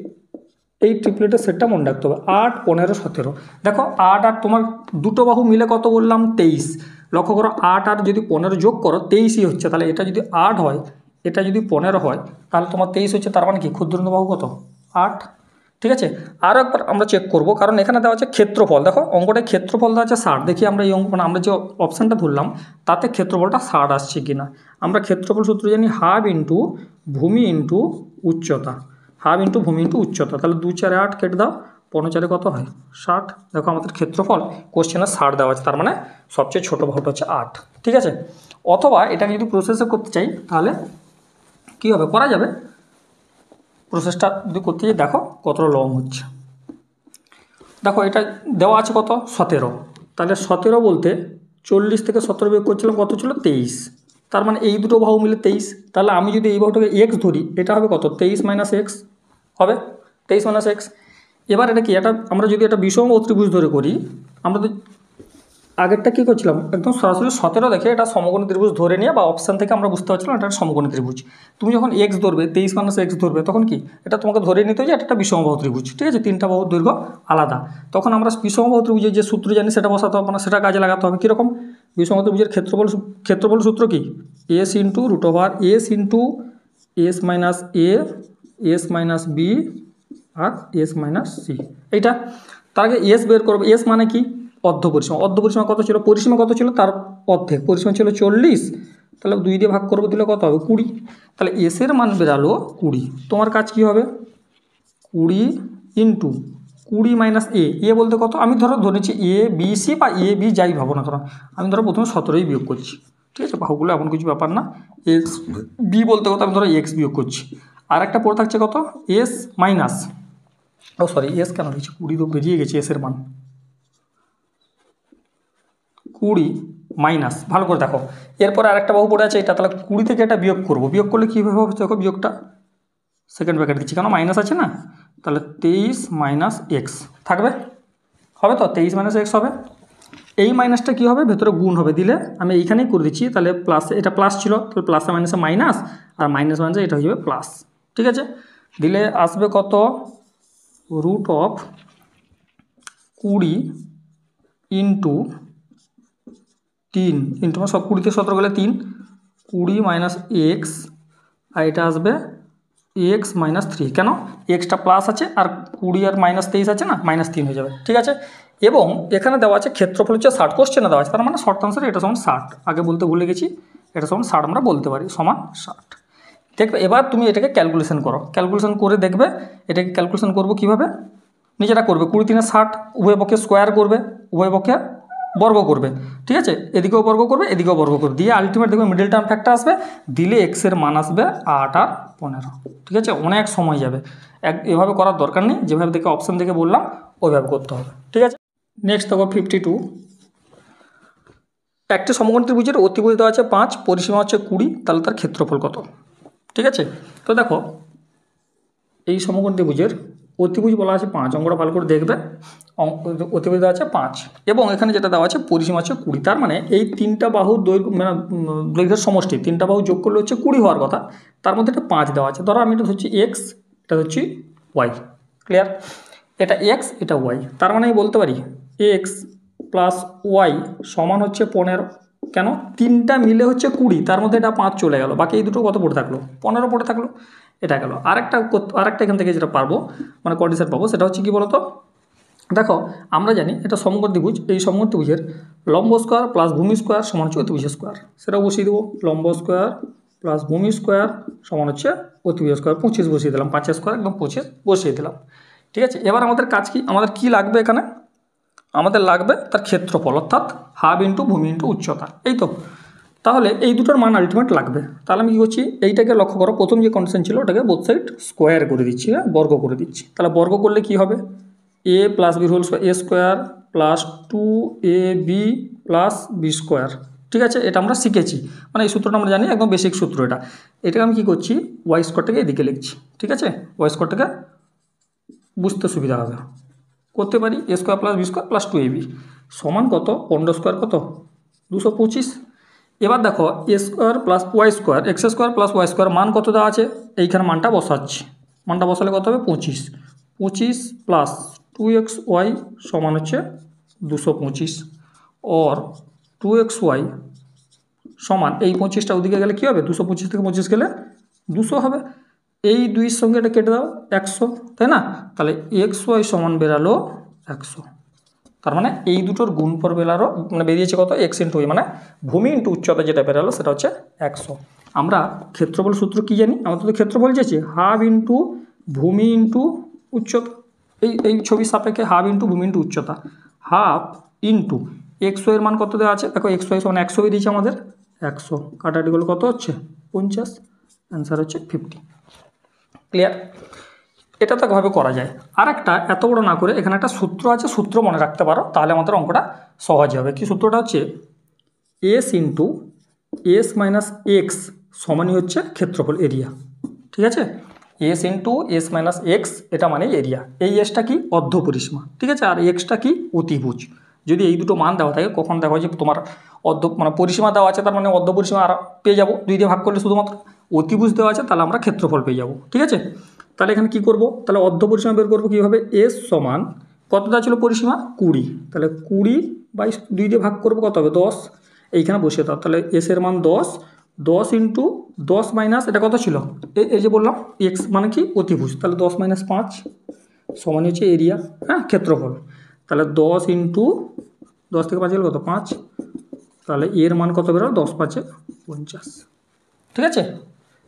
Speaker 1: এই ট্রিপলেটের সেটটা মনে রাখতে হবে 8 15 17 দেখো 8 আর তোমার দুটো বাহু মিলে কত বললাম 23 লক্ষ্য করো 8 আর যদি 15 যোগ করো 23ই হচ্ছে তাহলে এটা যদি 8 হয় এটা যদি 15 হয় তাহলে তোমার 23 হচ্ছে তার মানে কি ক্ষুদ্রতম বাহু কত 8 ঠিক আছে। আরও একবার আমরা চেক করব কারণ এখানে দেওয়া আছে ক্ষেত্রফল দেখো অঙ্কটায় ক্ষেত্রফল দেওয়া আছে 60 দেখি আমরা এই অঙ্ক মানে আমরা যে অপশানটা ধরলাম তাতে ক্ষেত্রফলটা 60 আসছে কিনা আমরা ক্ষেত্রফল সূত্র জানি হাফ ইন্টু ভূমি ইন্টু উচ্চতা হাফ ইন্টু ভূমি ইন্টু উচ্চতা তাহলে 2 4 8 কেটে দাও 15 4 কত হয় 60 দেখো আমাদের ক্ষেত্রফল কোশ্চেনে 60 দেওয়া আছে তার মানে সবচেয়ে ছোটো বাহুটা হচ্ছে 8 ঠিক আছে। অথবা এটাকে যদি প্রসেসে করতে চাই তাহলে কী হবে করা যাবে প্রসেসটা যদি করতে যাই দেখো কতটা লং হচ্ছে দেখো এটা দেওয়া আছে কত 17 তাহলে 17 বলতে 40 থেকে 17 বিয়োগ করছিলাম কত ছিল 23 তার মানে এই দুটো বাহু মিলে 23 তাহলে আমি যদি এই বাহুটাকে এক্স ধরি এটা হবে কত 23 মাইনাস এক্স হবে 23 মাইনাস এক্স। এবার এটা কি এটা আমরা যদি এটা বিষম ত্রিভুজ ধরে করি আমরা তো আগেরটা কী করছিলাম একদম সরাসরি 17 দেখে এটা সমকোণী ত্রিভুজ ধরে নিয়ে বা অপশান থেকে আমরা বুঝতে পারছিলাম এটা সমকোণী ত্রিভুজ তুমি যখন এক্স ধরবে 23 মাইনাস এক্স ধরবে তখন কি এটা তোমাকে ধরে নিতে যে এটা একটা বিষমবাহু ত্রিভুজ ঠিক আছে তিনটা বাহুর দৈর্ঘ্য আলাদা তখন আমরা বিষমবাহু ত্রিভুজের যে সূত্র জানি সেটা বসাতে হবে না সেটা কাজে লাগাতে হবে কীরকম বিষমবাহু ত্রিভুজের ক্ষেত্রফল সূত্র কি S into root over S into S minus A S minus B আর এস মাইনাস সি এইটা তার আগে এস বের করবে এস মানে কি অর্ধ পরিসীমা কত ছিল পরিসীমা কত ছিল তার অর্ধেক পরিসীমা ছিল 40 তাহলে 2 দিয়ে ভাগ করবো দিলে কত হবে 20 তাহলে এসের মান বেরালো 20 তোমার কাজ কি হবে 20 ইন্টু 20 মাইনাস এ বলতে কত আমি ধরেছি এ বি সি বা এ বি যাই ভাবো না ধরো আমি প্রথমে 17ই বিয়োগ করছি ঠিক আছে বাহুগুলো এমন কিছু ব্যাপার না এক্স বি বলতে কত আমি এক্স বিয়োগ করছি আর একটা পড়ে থাকছে কত এস মাইনাস ও সরি এস কেন লিখছি 20 তো বেরিয়ে গেছে এসের মান 20 মাইনাস ভালো করে দেখো এরপরে আরেকটা বাহু পড়ে আছে এটা তাহলে 20 থেকে এটা বিয়োগ করবো বিয়োগ করলে কীভাবে হবে দেখো বিয়োগটা সেকেন্ড ব্র্যাকেট দিচ্ছি কেন মাইনাস আছে না তাহলে 23 মাইনাস এক্স থাকবে হবে তো 23 মাইনাস এক্স হবে এই মাইনাসটা কী হবে ভেতরে গুণ হবে দিলে আমি এইখানেই করে দিচ্ছি তাহলে প্লাস এটা প্লাস ছিল তাহলে প্লাসে মাইনাসে মাইনাস আর মাইনাস মাইনাসে এটা হয়ে যাবে প্লাস ঠিক আছে দিলে আসবে কত রুট অফ 20 ইন্টু 3 ইন্টু সব 20 থেকে 17 গেলে 3 20 মাইনাস এক্স আর এটা আসবে এক্স মাইনাস 3 কেন এক্সটা প্লাস আছে আর 20 আর মাইনাস 23 আছে না মাইনাস 3 হয়ে যাবে ঠিক আছে। এবং এখানে দেওয়া আছে ক্ষেত্রফল হচ্ছে 60 কোশ্চেনে দেওয়া আছে তার মানে শর্ট আনসার এটা সমান 60 আগে বলতে ভুলে গেছি এটা সমান 60 আমরা বলতে পারি সমান 60 দেখবে। এবার তুমি এটাকে ক্যালকুলেশন করো ক্যালকুলেশন করে দেখবে এটাকে ক্যালকুলেশন করবো কীভাবে নিজেরা করবে 20 3 60 উভয় পক্ষে স্কোয়ার করবে উভয় পক্ষে বর্গ করবে ঠিক আছে এদিকেও বর্গ করবে এদিকেও বর্গ করবে দিয়ে আলটিমেট দেখবে মিডল টার্ম ফ্যাক্টর আসবে দিলে এক্সের মান আসবে 8 আর 15 ঠিক আছে অনেক সময় যাবে এভাবে করার দরকার নেই যেভাবে দেখে অপশান দেখে বললাম ওইভাবে করতে হবে ঠিক আছে। নেক্সট দেখো 52 একটি সমকোণী ত্রিভুজের অতিভুজ দেওয়া আছে 5 পরিসীমা হচ্ছে 20 তাহলে তার ক্ষেত্রফল কত ঠিক আছে। তো দেখো এই সমকোণী ত্রিভুজের অতিভুজ বলা আছে 5 অঙ্কটা ভালো করে দেখবে অতিভুজ দেওয়া আছে 5 এবং এখানে যেটা দেওয়া আছে পরিসীমা হচ্ছে 20 তার মানে এই তিনটা বাহুর দৈর্ঘ্য মানে দৈর্ঘ্যের সমষ্টি তিনটা বাহু যোগ করলে হচ্ছে 20 হওয়ার কথা তার মধ্যে এটা 5 দেওয়া আছে ধরো আমি এটা ধরছি এক্স এটা হচ্ছে ওয়াই ক্লিয়ার এটা এক্স এটা ওয়াই তার মানে আমি বলতে পারি এক্স প্লাস ওয়াই সমান হচ্ছে 15 কেন? তিনটা মিলে হচ্ছে 20, তার মধ্যে এটা 5 চলে গেল, বাকি এই দুটো কত পড়ে থাকলো? 15 পড়ে থাকলো। এটা গেল। আরেকটা এখান থেকে যেটা পারবো, মানে কোয়াড্রিসেট পাবো, সেটা হচ্ছে কি বলতো? দেখো আমরা জানি এটা সমকোণ ত্রিভুজ, এই সমকোণ ত্রিভুজের লম্ব স্কোয়ার প্লাস ভূমি স্কোয়ার সমান হচ্ছে অতিভুজ স্কোয়ার। সেটাও বসিয়ে দেবো, লম্ব স্কোয়ার প্লাস ভূমি স্কোয়ার সমান হচ্ছে অতিভুজ স্কোয়ার। 25 বসিয়ে দিলাম, 5 স্কোয়ার একদম 25 বসিয়ে দিলাম। ঠিক আছে, এবার আমাদের কাজ কি? আমাদের কি লাগবে এখানে? আমাদের লাগবে তার ক্ষেত্রফল, অর্থাৎ হাফ ইন্টু ভূমি ইন্টু উচ্চতা। এই তো, তাহলে এই দুটোর মান আলটিমেট লাগবে। তাহলে আমি কী করছি, এইটাকে লক্ষ্য করো, প্রথম যে কন্ডিশন ছিল ওটাকে বোথ সাইড স্কোয়ার করে দিচ্ছি, হ্যাঁ, বর্গ করে দিচ্ছি। তাহলে বর্গ করলে কি হবে? A plus B whole square, A square plus 2ab plus B square. ঠিক আছে, এটা আমরা শিখেছি, মানে এই সূত্রটা আমরা জানি, একদম বেসিক সূত্র এটা। এটাকে আমি কী করছি, ওয়াই স্কোয়ারটাকে এদিকে লিখছি। ঠিক আছে, ওয়াই স্কোয়ারটাকে বুঝতে সুবিধা হবে, করতে পারি A square plus B square plus 2ab সমান কত? 15 স্কোয়ার কত? 225। এবার দেখো A square plus Y square, X square plus Y square মান কত দেওয়া আছে? এইখানে মানটা বসাচ্ছি। মানটা বসালে কত হবে? 25 প্লাস 2xy সমান হচ্ছে 225, ওর 2xy সমান এই 25টা ওদিকে গেলে কী হবে? 225 থেকে 25 গেলে 200 হবে। এই দুইয়ের সঙ্গে এটা কেটে দাও, 100, তাই না? তাহলে xy সমান বেরালো 100। তার মানে এই দুটোর গুণফল বেরালো, মানে বেরিয়েছে কত? x ইন্টু y, মানে ভূমি ইন্টু উচ্চতা যেটা বেরালো সেটা হচ্ছে 100। আমরা ক্ষেত্রফল সূত্র কী জানি? আমাদের তো ক্ষেত্রফল চেয়েছি, হাফ ইন্টু ভূমি ইন্টু উচ্চতা। এই ছবির সাপেক্ষে হাফ ইন্টু ভূমি ইন্টু উচ্চতা, হাফ ইন্টু xy এর মান কত দেওয়া আছে? দেখো xy সমান 100 দিয়েছে আমাদের, 100 কাটাটিগুলো কত হচ্ছে? 50, অ্যান্সার হচ্ছে 50। ক্লিয়ার? এটা তো একভাবে করা যায়। আর একটা এত বড় না করে এখানে একটা সূত্র আছে, সূত্র মনে রাখতে পারো, তাহলে আমাদের অঙ্কটা সহজ হবে। কি সূত্রটা হচ্ছে? S into S minus X সমানই হচ্ছে ক্ষেত্রফল, এরিয়া। ঠিক আছে, S into S minus X, এটা মানে এরিয়া। এই এসটা কি? অর্ধ পরিসীমা। ঠিক আছে, আর এক্সটা কি? অতিভুজ। যদি এই দুটো মান দেওয়া থাকে, কখন দেখো যে তোমার মানে পরিসীমা দেওয়া আছে, তার মানে অর্ধ পরিসীমা আর পেয়ে যাবো, 2 দিয়ে ভাগ করলে শুধুমাত্র অতিভুজ দেওয়া আছে, তাহলে আমরা ক্ষেত্রফল পেয়ে যাবো। ঠিক আছে, তাহলে এখানে কী করবো? তাহলে অর্ধ পরিসীমা বের করবো কীভাবে? এস সমান কতটা ছিল পরিসীমা? 20, তাহলে 20/2 দিয়ে ভাগ করবো, কত হবে? 10। এইখানে বসিয়ে দাও, তাহলে এস এর মান 10 ইন্টু 10 মাইনাস এটা কত ছিল? এই যে বললাম এক্স মানে কি? অতিভুজ, তাহলে 10 মাইনাস 5 সমান হচ্ছে এরিয়া, হ্যাঁ, ক্ষেত্রফল। তাহলে 10 ইন্টু 10 থেকে 5 গেলে কত? 5, তাহলে এর মান কত বেরো? 10×5 = 50। ঠিক আছে,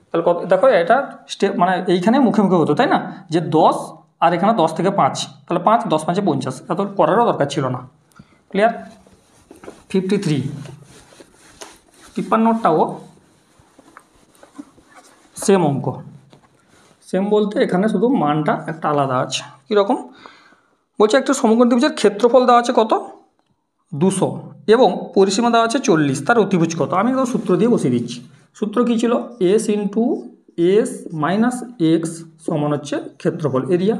Speaker 1: তাহলে কত? দেখো এটা স্টেপ, মানে এইখানে মুখে মুখে হতো, তাই না? যে 10 আর এখানে 10 থেকে 5, তাহলে 5, 10×5 = 50, এত করারও দরকার ছিল না। ক্লিয়ার? 53 53টাও সেম অঙ্ক। সেম বলতে এখানে শুধু মানটা একটা আলাদা আছে। কীরকম? বলছে একটা সমকোণ ত্রিভুজের ক্ষেত্রফল দেওয়া আছে কত? 200, এবং পরিসীমা দেওয়া আছে 40, তার অতিভুজ কত? আমি তো সূত্র দিয়ে বসিয়ে দিচ্ছি। সূত্র কী ছিল? S into S minus x সমান হচ্ছে ক্ষেত্রফল, এরিয়া।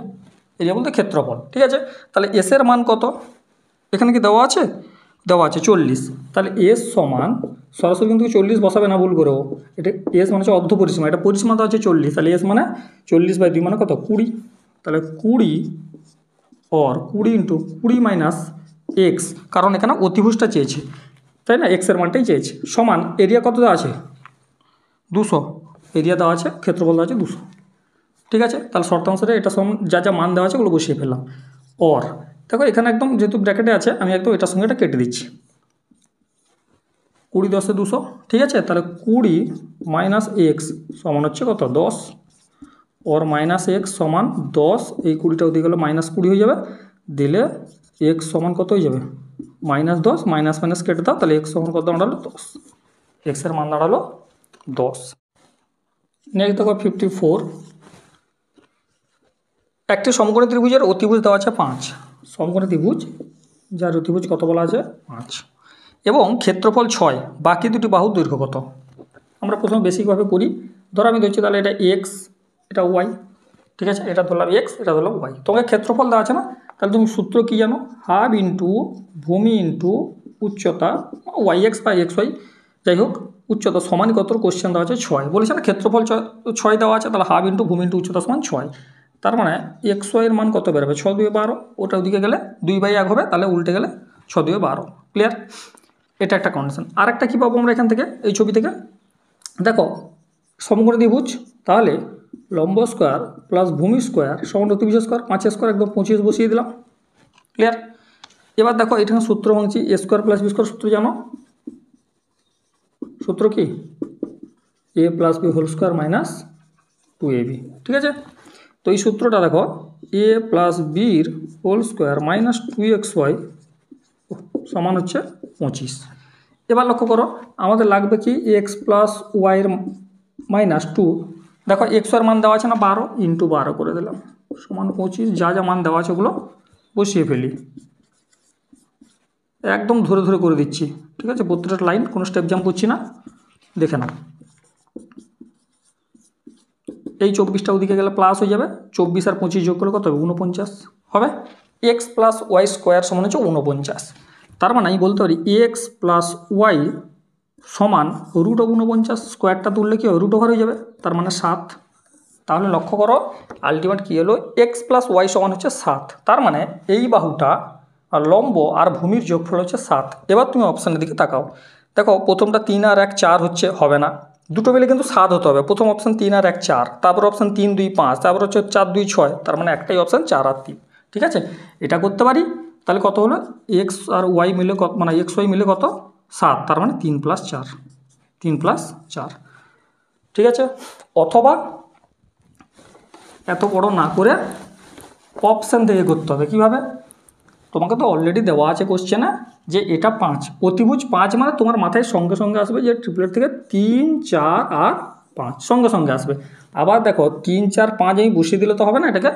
Speaker 1: এরিয়া বলতে ক্ষেত্রফল। ঠিক আছে, তাহলে এসের মান কত? এখানে কি দেওয়া আছে? দেওয়া আছে 40। তাহলে এস সমান, সরাসরি কিন্তু 40 বসাবে না, ভুল করেও। এটা এস মানে হচ্ছে অর্ধ পরিসীমা, এটা পরিসীমা দেওয়া আছে 40, তাহলে এস মানে 40/2 মানে কত? 20। তাহলে 20 और 20 ইন্টু 20 মাইনাস এক্স, কারণ এখানে অতিভুজটা চেয়েছে, তাই না? এক্সের মানটাই চেয়েছে, সমান এরিয়া কত দেওয়া আছে? 200। এরিয়া দেওয়া আছে, ক্ষেত্রফল দেওয়া আছে 200। ঠিক আছে, তাহলে শর্তাংশে এটা যা যা মান দেওয়া আছে ওগুলো বসিয়ে ফেললাম। और দেখো এখানে একদম যেহেতু ব্র্যাকেটে আছে, আমি একদম এটার সঙ্গে এটা কেটে দিচ্ছি। 20 × 10 = 200। ঠিক আছে, তাহলে 20 মাইনাস এক্স সমান হচ্ছে কত? 10, और মাইনাস এক্স সমান 10, এই 20টা ওদিকে গেলে -20 হয়ে যাবে, দিলে এক্স সমান কত হয়ে যাবে? -10, মাইনাস মাইনাস কেটে দাও, তাহলে এক্স সমান কত দাঁড়ালো? 10। এক্সের মান দাঁড়ালো 10। নেক্সট দেখো 54, একটি সমকোণী ত্রিভুজের অতিভুজ দেওয়া আছে 5। সমকোণী ত্রিভুজ যার অতিভুজ কত বলা আছে? 5, এবং ক্ষেত্রফল 6, বাকি দুটি বাহুর দৈর্ঘ্য কত? আমরা প্রথমে বেসিকভাবে করি। ধরো আমি ধরছি তাহলে এটা এক্স, এটা ওয়াই। ঠিক আছে, এটা ধরলাম এক্স, এটা ধরলাম ওয়াই। তোমাকে ক্ষেত্রফল দেওয়া আছে না, তাহলে তুমি সূত্র কী জানো? হাফ ইন্টু ভূমি ইন্টু উচ্চতা, ওয়াই এক্স বা এক্স ওয়াই, যাই হোক, উচ্চতা সমান কত? কোশ্চেন দেওয়া আছে 6, বলেছে না ক্ষেত্রফল 6 দেওয়া আছে, তাহলে হাফ ইন্টু ভূমি ইন্টু উচ্চতা সমান 6। তার মানে এক্স ওয়াইয়ের মান কত বেরোবে? 6×2 = 12, ওটা ওদিকে গেলে 2/1 হবে, তাহলে উল্টে গেলে 6×2 = 12। ক্লিয়ার? এটা একটা কন্ডিশন। আরেকটা কী পাবো আমরা এখান থেকে, এই ছবি থেকে দেখো সমকোণী ত্রিভুজ, তাহলে লম্ব স্কোয়ার প্লাস ভূমি স্কোয়ার সমান অতিভুজ স্কোয়ার, 5 স্কোয়ার একদম 25 বসিয়ে দিলাম। ক্লিয়ার? এবার দেখো এখানে সূত্র ভাঙছি, A square plus B square সূত্র জানো, সূত্র কি A plus B whole square minus 2ab। ঠিক আছে, তো এই সূত্রটা দেখো এ প্লাস বির হোল স্কোয়ার মাইনাস 2xy সমান হচ্ছে 25। এবার লক্ষ্য করো আমাদের লাগবে কি এক্স প্লাস ওয়াইয়ের মাইনাস 2, দেখো এক্সের মান দেওয়া আছে না 12, ইন্টু 12 করে দিলাম সমান 25। যা যা মান দেওয়া আছে ওগুলো বসিয়ে ফেলি, একদম ধরে ধরে করে দিচ্ছি। ঠিক আছে, প্রত্যেকটা লাইন, কোনো স্টেপ জাম্প করছি না, দেখে নাও। এই 24টা ওদিকে গেলে প্লাস হয়ে যাবে, 24 আর 25 যোগ করলে কত হবে 49 হবে। এক্স প্লাস ওয়াই স্কোয়ার সমান হচ্ছে 49। তার মানে আমি বলতে পারি এক্স প্লাস ওয়াই সমান রুট অফ 49, স্কোয়ারটা তুললে কি হবে রুট ওভার হয়ে যাবে, তার মানে 7। তাহলে লক্ষ্য করো আলটিমেট কী হলো এক্স প্লাস ওয়াই সমান হচ্ছে 7। তার মানে এই বাহুটা আর লম্ব আর ভূমির যোগফল হচ্ছে 7। এবার তুমি অপশানের দিকে তাকাও, দেখো প্রথমটা 3 আর 1 4 হচ্ছে, হবে না, দুটো মিলে কিন্তু 7 হতে হবে। প্রথম অপশান 3 আর 1 4, তারপর অপশান 3 2 5, তারপর হচ্ছে 4 2 6, তার মানে একটাই অপশান 4 আর 3। ঠিক আছে, এটা করতে পারি। তাহলে কত হলো এক্স আর ওয়াই মিলে কত, মানে এক্স ওয়াই মিলে কত 7, তার মানে 3 + 4, 3 + 4। ঠিক আছে, অথবা এত বড় না করে অপশান থেকে করতে হবে। কীভাবে, তোমাকে তো অলরেডি দেওয়া আছে কোশ্চেনে যে এটা 5 অতিভুজ 5, মানে তোমার মাথায় সঙ্গে সঙ্গে আসবে যে ট্রিপলেট থেকে 3 4 আর 5 সঙ্গে সঙ্গে আসবে। আবার দেখো 3 4 5 আমি বসিয়ে দিলে তো হবে না, এটাকে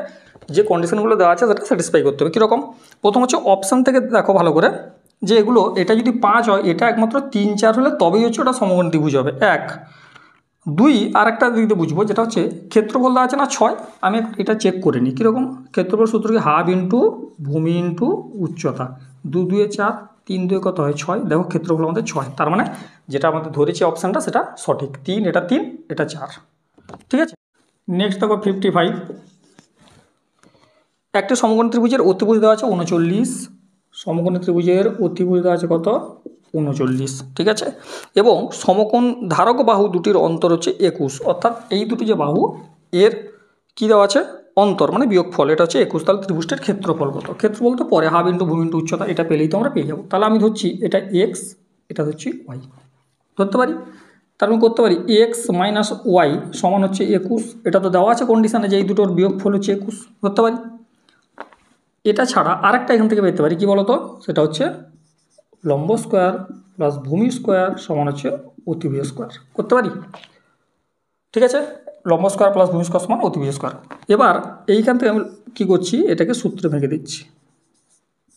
Speaker 1: যে কন্ডিশনগুলো দেওয়া আছে সেটা স্যাটিসফাই করতে হবে। কীরকম, প্রথম হচ্ছে অপশান থেকে দেখো ভালো করে যে এগুলো, এটা যদি 5 হয় এটা একমাত্র 3 4 হলে তবেই হচ্ছে ওটা সমকোণী ত্রিভুজ হবে 1 2। আর একটা দিকে বুঝবো যেটা হচ্ছে ক্ষেত্রফল দেওয়া আছে না 6, আমি এটা চেক করে নিই কীরকম। ক্ষেত্রফল সূত্র কি হাফ ইন্টু ভূমি ইন্টু উচ্চতা, 2 2 4, 3 2 কত হয় 6। দেখো ক্ষেত্রফল আমাদের 6, তার মানে যেটা আমাদের ধরেছি অপশানটা সেটা সঠিক, 3 এটা 3 এটা 4। ঠিক আছে, নেক্সট দেখো 55। একটা সমকোণী ত্রিভুজের অতিভুজ দেওয়া আছে 39, সমকোণী ত্রিভুজের অতিভুজ দেওয়া আছে কত 39। ঠিক আছে, এবং সমকোণ ধারক বাহু দুটির অন্তর হচ্ছে 21, অর্থাৎ এই দুটি যে বাহু এর কী দেওয়া আছে অন্তর মানে বিয়োগফল, এটা হচ্ছে 21। তাহলে ত্রিভুজটির ক্ষেত্রফল কত, ক্ষেত্রফল তো পরে হাফ ইন্টু ভূমি ইন্টু উচ্চতা, এটা পেলেই তো আমরা পেয়ে যাবো। তাহলে আমি ধরছি এটা এক্স, এটা ধরছি ওয়াই, ধরতে পারি। তার আমি করতে পারি এক্স মাইনাস ওয়াই সমান হচ্ছে 21, এটা তো দেওয়া আছে কন্ডিশানে যে এই দুটোর বিয়োগফল হচ্ছে 21, ধরতে পারি। এটা ছাড়া আরেকটা এখান থেকে পেতে পারি, কি বলতো, সেটা হচ্ছে লম্ব স্কোয়ার প্লাস ভূমি স্কোয়ার সমান হচ্ছে অতিভুজ স্কোয়ার, করতে পারি। ঠিক আছে, লম্ব স্কোয়ার প্লাস ভূমি স্কোয়ার সমান অতিভুজ স্কোয়ার। এবার এইখান থেকে আমি কী করছি, এটাকে সূত্রে ভেঙে দিচ্ছি।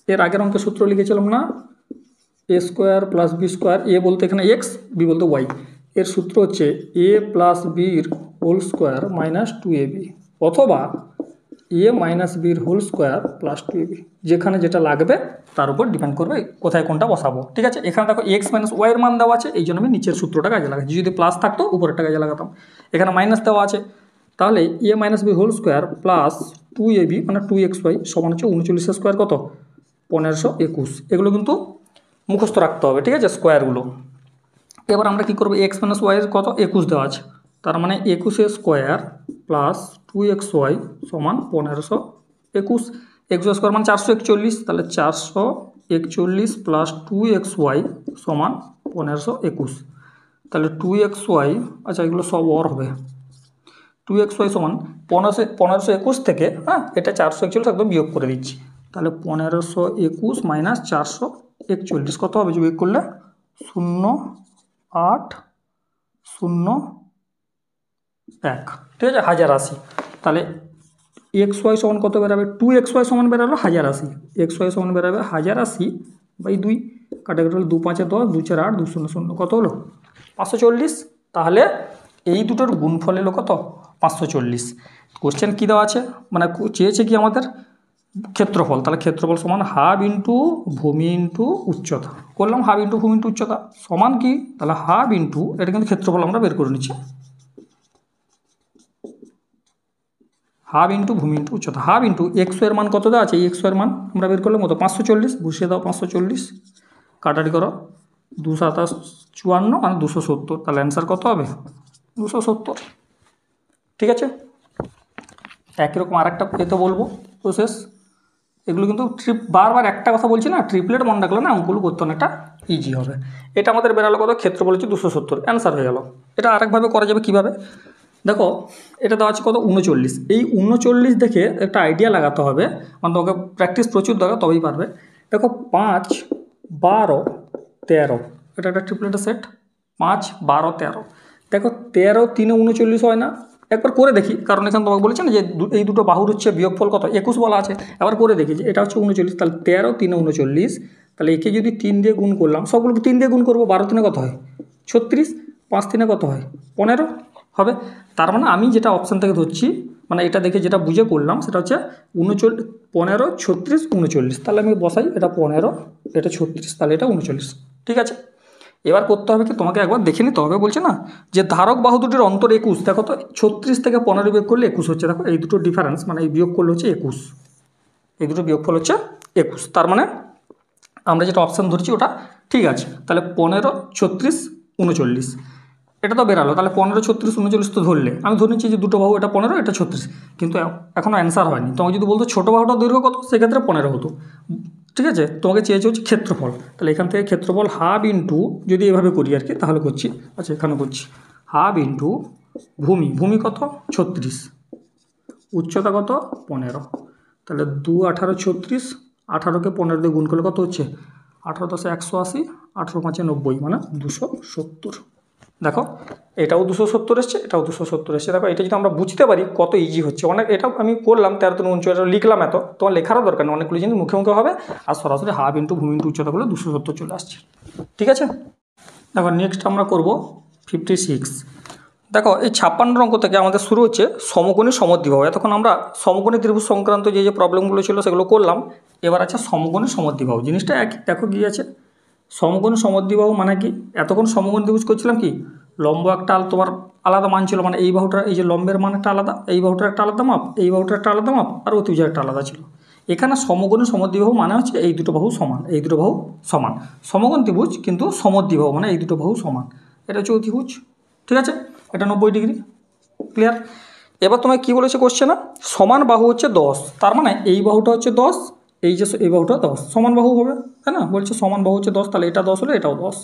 Speaker 1: এর আগের অঙ্কের সূত্র লিখেছিলাম না, এ স্কোয়ার প্লাস বি স্কোয়ার, এ বলতে এখানে এক্স, বি বলতে ওয়াই। এর সূত্র হচ্ছে এ প্লাস বির হোল স্কোয়ার মাইনাস 2ab, অথবা এ মাইনাস বির হোল স্কোয়ার প্লাস 2ab, যেখানে যেটা লাগবে তার উপর ডিপেন্ড করবে কোথায় কোনটা বসাবো। ঠিক আছে, এখানে দেখো এক্স মাইনাস ওয়াইয়ের মান দেওয়া আছে, এই জন্য আমি নিচের সূত্রটা কাজে লাগাচ্ছি। যদি প্লাস থাকতো উপরেরটা কাজে লাগাতাম। এখানে মাইনাস দেওয়া আছে, তাহলে A minus B whole square plus 2ab মানে 2xy সমান হচ্ছে 39 স্কোয়ার কত 1521। এগুলো কিন্তু মুখস্থ রাখতে হবে। ঠিক আছে, স্কোয়ারগুলো। এবার আমরা কী করবো, এক্স মাইনাস ওয়াইয়ের কত 21 দেওয়া আছে, তার মানে 21 স্কোয়ার প্লাস 2xy সমান 1521। এক্স স্কোয়ার মানে 441, তাহলে 441 প্লাস 2xy সমান 1521। তাহলে 2xy, আচ্ছা এগুলো সব ওর হবে, 2xy সমান 1521 থেকে, হ্যাঁ এটা 441 একদম বিয়োগ করে দিচ্ছি। তাহলে 1521 মাইনাস 441 কত হবে বিয়োগ করলে 0.801। ঠিক আছে, 1080। তাহলে এক্স ওয়াই সমান কত বেরাবে, 2xy সমান বেরালো 1080, xy সমান বেরাবে 1080/2, কাটাকাটি হলো 2 5 10, 2 4 8, 2 0 0, কত হলো 540। তাহলে এই দুটোর গুণফল এলো কত 540। কোশ্চেন কী দেওয়া আছে, মানে চেয়েছে কি আমাদের ক্ষেত্রফল, তাহলে ক্ষেত্রফল সমান হাফ ইন্টু ভূমি ইন্টু উচ্চতা, করলাম হাফ ইন্টু ভূমি ইন্টু উচ্চতা সমান কি, তাহলে হাফ ইন্টু, এটা কিন্তু ক্ষেত্রফল আমরা বের করে নিচ্ছি, হাফ ইন্টু ভূমি ইন্টু উচ্চতা, হাফ ইন্টু এক্স এর মান কত দেওয়া আছে, এই এক্স এর মান আমরা বের করলাম কত 540, বসিয়ে দাও 540, কাটাটি করো 2×7=54 মানে 270, তাহলে অ্যান্সার কত হবে 270। ঠিক আছে, একই রকম আরেকটা এতে বলবো প্রসেস। এগুলো কিন্তু বারবার একটা কথা বলছি না, ট্রিপলেট মনে রাখলে না অঙ্কগুলো করতে অনেকটা ইজি হবে। এটা আমাদের বেরালো কত, ক্ষেত্র বলেছি 270, অ্যান্সার হয়ে গেল। এটা আরেকভাবে করা যাবে কীভাবে, দেখো এটা দেওয়া আছে কত 39, এই 39 দেখে একটা আইডিয়া লাগাতে হবে, মানে তোমাকে প্র্যাকটিস প্রচুর দরকার তবেই পারবে। দেখো 5, 12, 13, এটা একটা ট্রিপলেটের সেট, 5, 12, 13। দেখো 13 3 39 হয় না, একবার করে দেখি, কারণ এখানে তোমাকে বলেছে না যে এই দুটো বাহুর হচ্ছে বিয়োগফল কত 21 বলা আছে। এবার করে দেখি যে এটা হচ্ছে 39, তাহলে 13 3 39, তাহলে একে যদি 3 দিয়ে গুণ করলাম, সবগুলোকে 3 দিয়ে গুণ করবো, 12 3 কত হয় 36, 5 3 কত হয় 15 হবে। তার মানে আমি যেটা অপশান থেকে ধরছি, মানে এটা দেখে যেটা বুঝে করলাম সেটা হচ্ছে 39, 15, 36, 39, তাহলে আমি বসাই এটা 15, এটা 36, তাহলে এটা 39। ঠিক আছে, এবার করতে হবে কি, তোমাকে একবার দেখে নিতে হবে, বলছে না যে ধারক বাহু দুটির অন্তর 21, দেখো তো 36 থেকে 15 বিয়োগ করলে 21 হচ্ছে, দেখো এই দুটো ডিফারেন্স, মানে এই বিয়োগ করলে হচ্ছে 21, এই দুটো বিয়োগফল হচ্ছে 21, তার মানে আমরা যেটা অপশান ধরছি ওটা ঠিক আছে। তাহলে 15, 36, 39 এটা তো বেরালো, তাহলে 15, 36, 39 তো ধরলে, আমি ধরে নিচ্ছি যে দুটো বাহু, এটা 15, এটা 36, কিন্তু এখনও অ্যান্সার হয়নি। তোমাকে যদি বলতো ছোটো বাহুটার দৈর্ঘ্য কত, সেক্ষেত্রে 15 হতো। ঠিক আছে, তোমাকে চেয়েছে হচ্ছে ক্ষেত্রফল, তাহলে এখান থেকে ক্ষেত্রফল হাফ ইন্টু, যদি এভাবে করি আর কি তাহলে করছি, আচ্ছা এখানে করছি হাফ ইন্টু ভূমি কত 36, উচ্চতা কত 15, তাহলে 2 18 36, 18কে 15 দিয়ে গুণ করলে কত হচ্ছে 18 10 180, 18 5 90, মানে 270। দেখো এটাও 270 এসছে, এটাও 270 এসছে। দেখো এটা যদি আমরা বুঝতে পারি কত ইজি হচ্ছে, অনেক এটা আমি করলাম 13 3 39 লিখলাম, এত তোমার লেখারও দরকার নেই, অনেকগুলো জিনিস মুখে মুখে হবে, আর সরাসরি হাফ ইন্টু ভূমি ইন্টু উচ্চতা করলে 270 চলে আসছে। ঠিক আছে, দেখো নেক্সট আমরা করব 56। দেখো এই 56 অঙ্ক থেকে আমাদের শুরু হচ্ছে সমকোণী সমদ্বিবাহু। এতক্ষণ আমরা সমকোণী ত্রিভুজ সংক্রান্ত যে প্রবলেমগুলো ছিল সেগুলো করলাম, এবার আছে সমকোণী সমদ্বিবাহু। জিনিসটা একই, দেখো কী আছে সমকোণী সমদ্বিবাহু মানে কি, এতক্ষণ সমকোণী ত্রিভুজ করছিলাম কি, লম্ব একটা তোমার আলাদা মান ছিল, মানে এই বাহুটার এই যে লম্বের মান একটা আলাদা, এই বাহুটার একটা আলাদা মাপ, এই বাহুটার একটা আলাদা মাপ, আর অতিভুজের একটা আলাদা ছিল। এখানে সমকোণী সমদ্বিবাহু মানে হচ্ছে এই দুটো বাহু সমান, এই দুটো বাহু সমান। সমকোণ ত্রিভুজ কিন্তু সমদ্বিবাহু মানে এই দুটো বাহু সমান, এটা হচ্ছে অতিভুজ। ঠিক আছে, এটা 90 ডিগ্রি, ক্লিয়ার। এবার তোমায় কী বলেছে কোশ্চেনে, সমান বাহু হচ্ছে 10, তার মানে এই বাহুটা হচ্ছে 10, এই যে এই বাহুটা 10, সমান বাহু হবে, তাই না, বলছে সমান বাহু হচ্ছে 10, তাহলে এটা 10 হলে এটাও 10,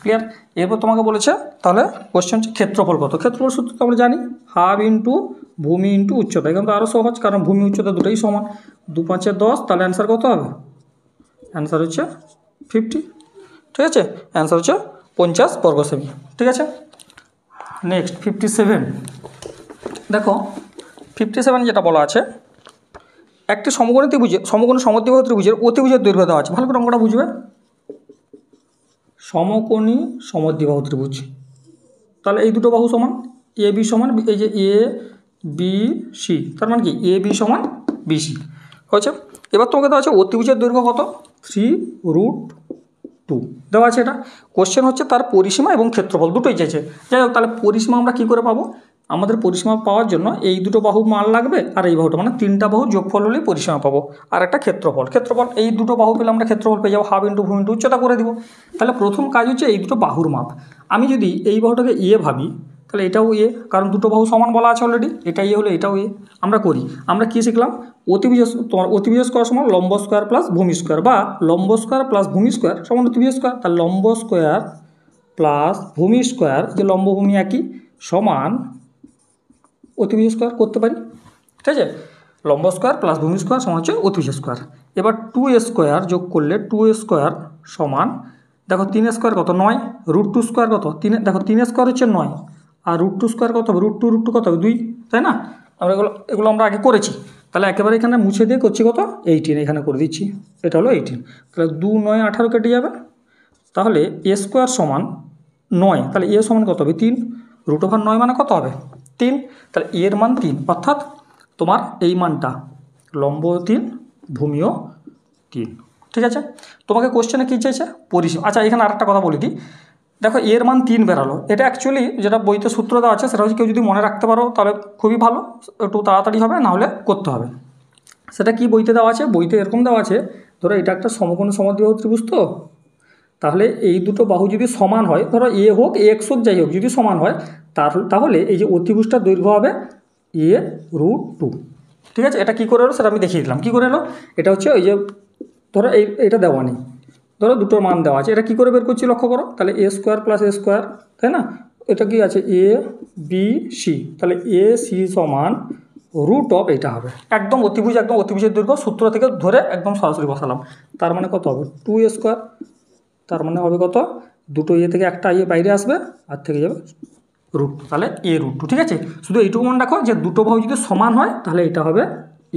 Speaker 1: ক্লিয়ার। এরপর তোমাকে বলেছে তাহলে কোশ্চেন হচ্ছে ক্ষেত্রফল কত, ক্ষেত্রফল সূত্র তো আমরা জানি হাফ ইন্টু ভূমি ইন্টু উচ্চতা, এখানে তো আরও সহজ, কারণ ভূমি উচ্চতা দুটোই সমান, 2 5 10, তাহলে অ্যান্সার কত হবে, অ্যান্সার হচ্ছে 50। ঠিক আছে, অ্যান্সার হচ্ছে 50 বর্গ সেমি। ঠিক আছে, নেক্সট 57। দেখো 57 যেটা বলা আছে, একটি সমকোণী সমদ্বিবাহু ত্রিভুজের অতিভুজের দৈর্ঘ্য দেওয়া আছে, ভালো করে অঙ্কটা বুঝবে। সমকোণী সমদ্বিবাহু ত্রিভুজ, তাহলে এই দুটো বাহু সমান, এ বি সমান, এই যে এ বি সি, তার মানে কি এ বি সমান বি সি হয়েছে। এবার তোমাকে দেওয়া আছে অতিভুজের দৈর্ঘ্য কত 3√2 দেওয়া আছে। এটা কোশ্চেন হচ্ছে তার পরিসীমা এবং ক্ষেত্রফল দুটোই চাইছে। যাই হোক, তাহলে পরিসীমা আমরা কী করে পাবো, আমাদের পরিসীমা পাওয়ার জন্য এই দুটো বাহু মান লাগবে, আর এই বাহুটা, মানে তিনটা বাহু যোগফল হলেই পরিসীমা পাবো, আর একটা ক্ষেত্রফল, এই দুটো বাহু পেলে আমরা ক্ষেত্রফল পেয়ে যাবো, হাফ ইন্টু ভূমি ইন্টু উচ্চতা করে দিব। তাহলে প্রথম কাজ হচ্ছে এই দুটো বাহুর মাপ। আমি যদি এই বাহুটাকে এ ভাবি, তাহলে এটাও এ, কারণ দুটো বাহু সমান বলা আছে অলরেডি, এটা এ হলে এটাও এ। আমরা করি, আমরা কী শিখলাম, অতিভুজ স্কোয়ার সমান লম্ব স্কোয়ার প্লাস ভূমি স্কোয়ার, বা লম্ব স্কোয়ার প্লাস ভূমি স্কোয়ার সমান অতিভুজ স্কোয়ার। তার লম্ব স্কোয়ার প্লাস ভূমি স্কোয়ার, যে লম্ব ভূমি একই, সমান অতিভুজ স্কোয়ার করতে পারি। ঠিক আছে, লম্ব স্কোয়ার প্লাস ভূমি স্কোয়ার সমান হচ্ছে অতিভুজ স্কোয়ার। এবার 2a স্কোয়ার যোগ করলে 2a স্কোয়ার সমান, দেখো 3a স্কোয়ার কত 9, √2 স্কোয়ার কত 3, দেখো 3a স্কোয়ার হচ্ছে 9, আর √2 স্কোয়ার কত হবে, √2 কত হবে 2, তাই না। আমরা এগুলো আমরা আগে করেছি, তাহলে একেবারে এখানে মুছে দিয়ে করছি কত 18, এখানে করে দিচ্ছি, এটা হলো 18। তাহলে 2 9 18 কেটে যাবে, তাহলে a স্কোয়ার সমান 9, তাহলে a সমান কত হবে 3, √9 মানে কত হবে 3, তাহলে এর মান 3, অর্থাৎ তোমার এই মানটা লম্ব 3 ভূমিও 3। ঠিক আছে, তোমাকে কোশ্চেনে কী চাইছে পরিসীমা। আচ্ছা এখানে আরেকটা কথা বলি দিই, দেখো এর মান 3 বেরালো, এটা অ্যাকচুয়ালি যেটা বইতে সূত্র দেওয়া আছে সেটা হচ্ছে কেউ যদি মনে রাখতে পারো তাহলে খুবই ভালো, একটু তাড়াতাড়ি হবে, নাহলে করতে হবে। সেটা কি বইতে দেওয়া আছে, বইতে এরকম দেওয়া আছে, ধরো এটা একটা সমকোণী সমদ্বিবাহু ত্রিভুজ, তো তাহলে এই দুটো বাহু যদি সমান হয়, ধরো এ হোক এক্স হোক যাই হোক, যদি সমান হয় তাহলে এই যে অতিভুজটার দৈর্ঘ্য হবে a√2। ঠিক আছে, এটা কী করে এলো সেটা আমি দেখিয়ে দিলাম। কী করে এলো, এটা হচ্ছে ওই যে ধরো এটা দেওয়া নেই, ধরো দুটোর মান দেওয়া আছে, এটা কী করে বের করছি লক্ষ্য করো, তাহলে a² + a², তাই না, এটা কি আছে ABC, তাহলে AC সমান √ এটা হবে একদম অতিভুজের দৈর্ঘ্য সূত্র থেকে ধরে একদম সরাসরি বসালাম। তার মানে কত হবে 2a², তার মানে হবে কত, দুটো থেকে একটা বাইরে আসবে আর থেকে যাবে √2, তাহলে a√2। ঠিক আছে, শুধু এইটুকু মনে রাখো যে দুটো বাহু যদি সমান হয় তাহলে এটা হবে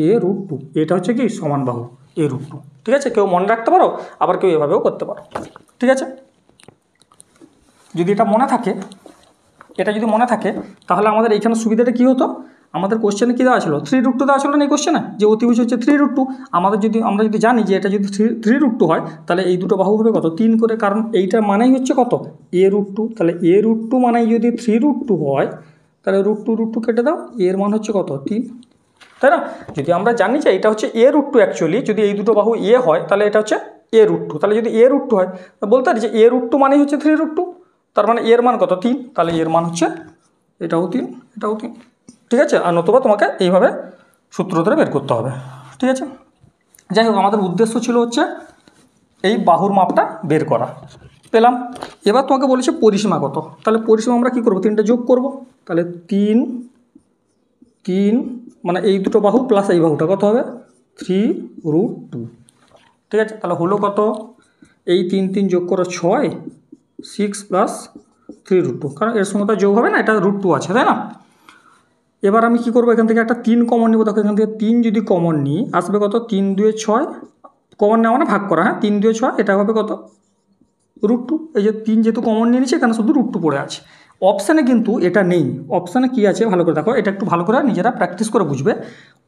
Speaker 1: a√2, এটা হচ্ছে কি সমান বাহু a√2। ঠিক আছে, কেউ মনে রাখতে পারো, আবার কেউ এভাবেও করতে পারো। ঠিক আছে, যদি এটা মনে থাকে, তাহলে আমাদের এইখানে সুবিধাটা কী হতো, আমাদের কোশ্চেনে কী দেওয়া ছিল 3√2 দেওয়া ছিল না এই কোশ্চেনে, যে অতিভুজ হচ্ছে 3√2। আমরা যদি জানি যে এটা যদি 3√2 হয় তাহলে এই দুটো বাহু হবে কত 3 করে, কারণ এইটার মানেই হচ্ছে কত a√2, তাহলে a√2 মানেই যদি 3√2 হয় তাহলে √2 কেটে দাও, এর মান হচ্ছে কত 3, তাই না। যদি আমরা জানি যে এটা হচ্ছে a√2, অ্যাকচুয়ালি যদি এই দুটো বাহু হয় তাহলে এটা হচ্ছে a√2, তাহলে যদি a√2 হয় বলতে পারি যে a√2 মানেই হচ্ছে 3√2, তার মানে এর মান কত 3, তাহলে এর মান হচ্ছে এটাও 3, এটাও 3। ঠিক আছে, আর নতুবা তোমাকে এইভাবে সূত্র ধরে বের করতে হবে। ঠিক আছে, যাই হোক আমাদের উদ্দেশ্য ছিল হচ্ছে এই বাহুর মাপটা বের করা, পেলাম। এবার তোমাকে বলেছে পরিসীমা কত, তাহলে পরিসীমা আমরা কী করবো, 3টে যোগ করব, তাহলে 3 মানে এই দুটো বাহু প্লাস এই বাহুটা কত হবে 3√2। ঠিক আছে, তাহলে হলো কত, এই 3 যোগ করো 6, 6 + 3√2, কারণ এর সঙ্গে তো যোগ হবে না, এটা √2 আছে, তাই না। এবার আমি কি করব, এখান থেকে একটা 3 কমন নিব, দেখো এখান থেকে 3 যদি কমন নিই আসবে কত 3 × 2 = 6, কমন নেওয়া মানে ভাগ করা, হ্যাঁ 3 × 2 = 6, এটা হবে কত √2। এই যে 3 যেহেতু কমন নিয়ে নিচ্ছে এখানে শুধু √2 পড়ে আছে। অপশানে কিন্তু এটা নেই, অপশানে কি আছে ভালো করে দেখো, এটা একটু ভালো করে নিজেরা প্র্যাকটিস করে বুঝবে।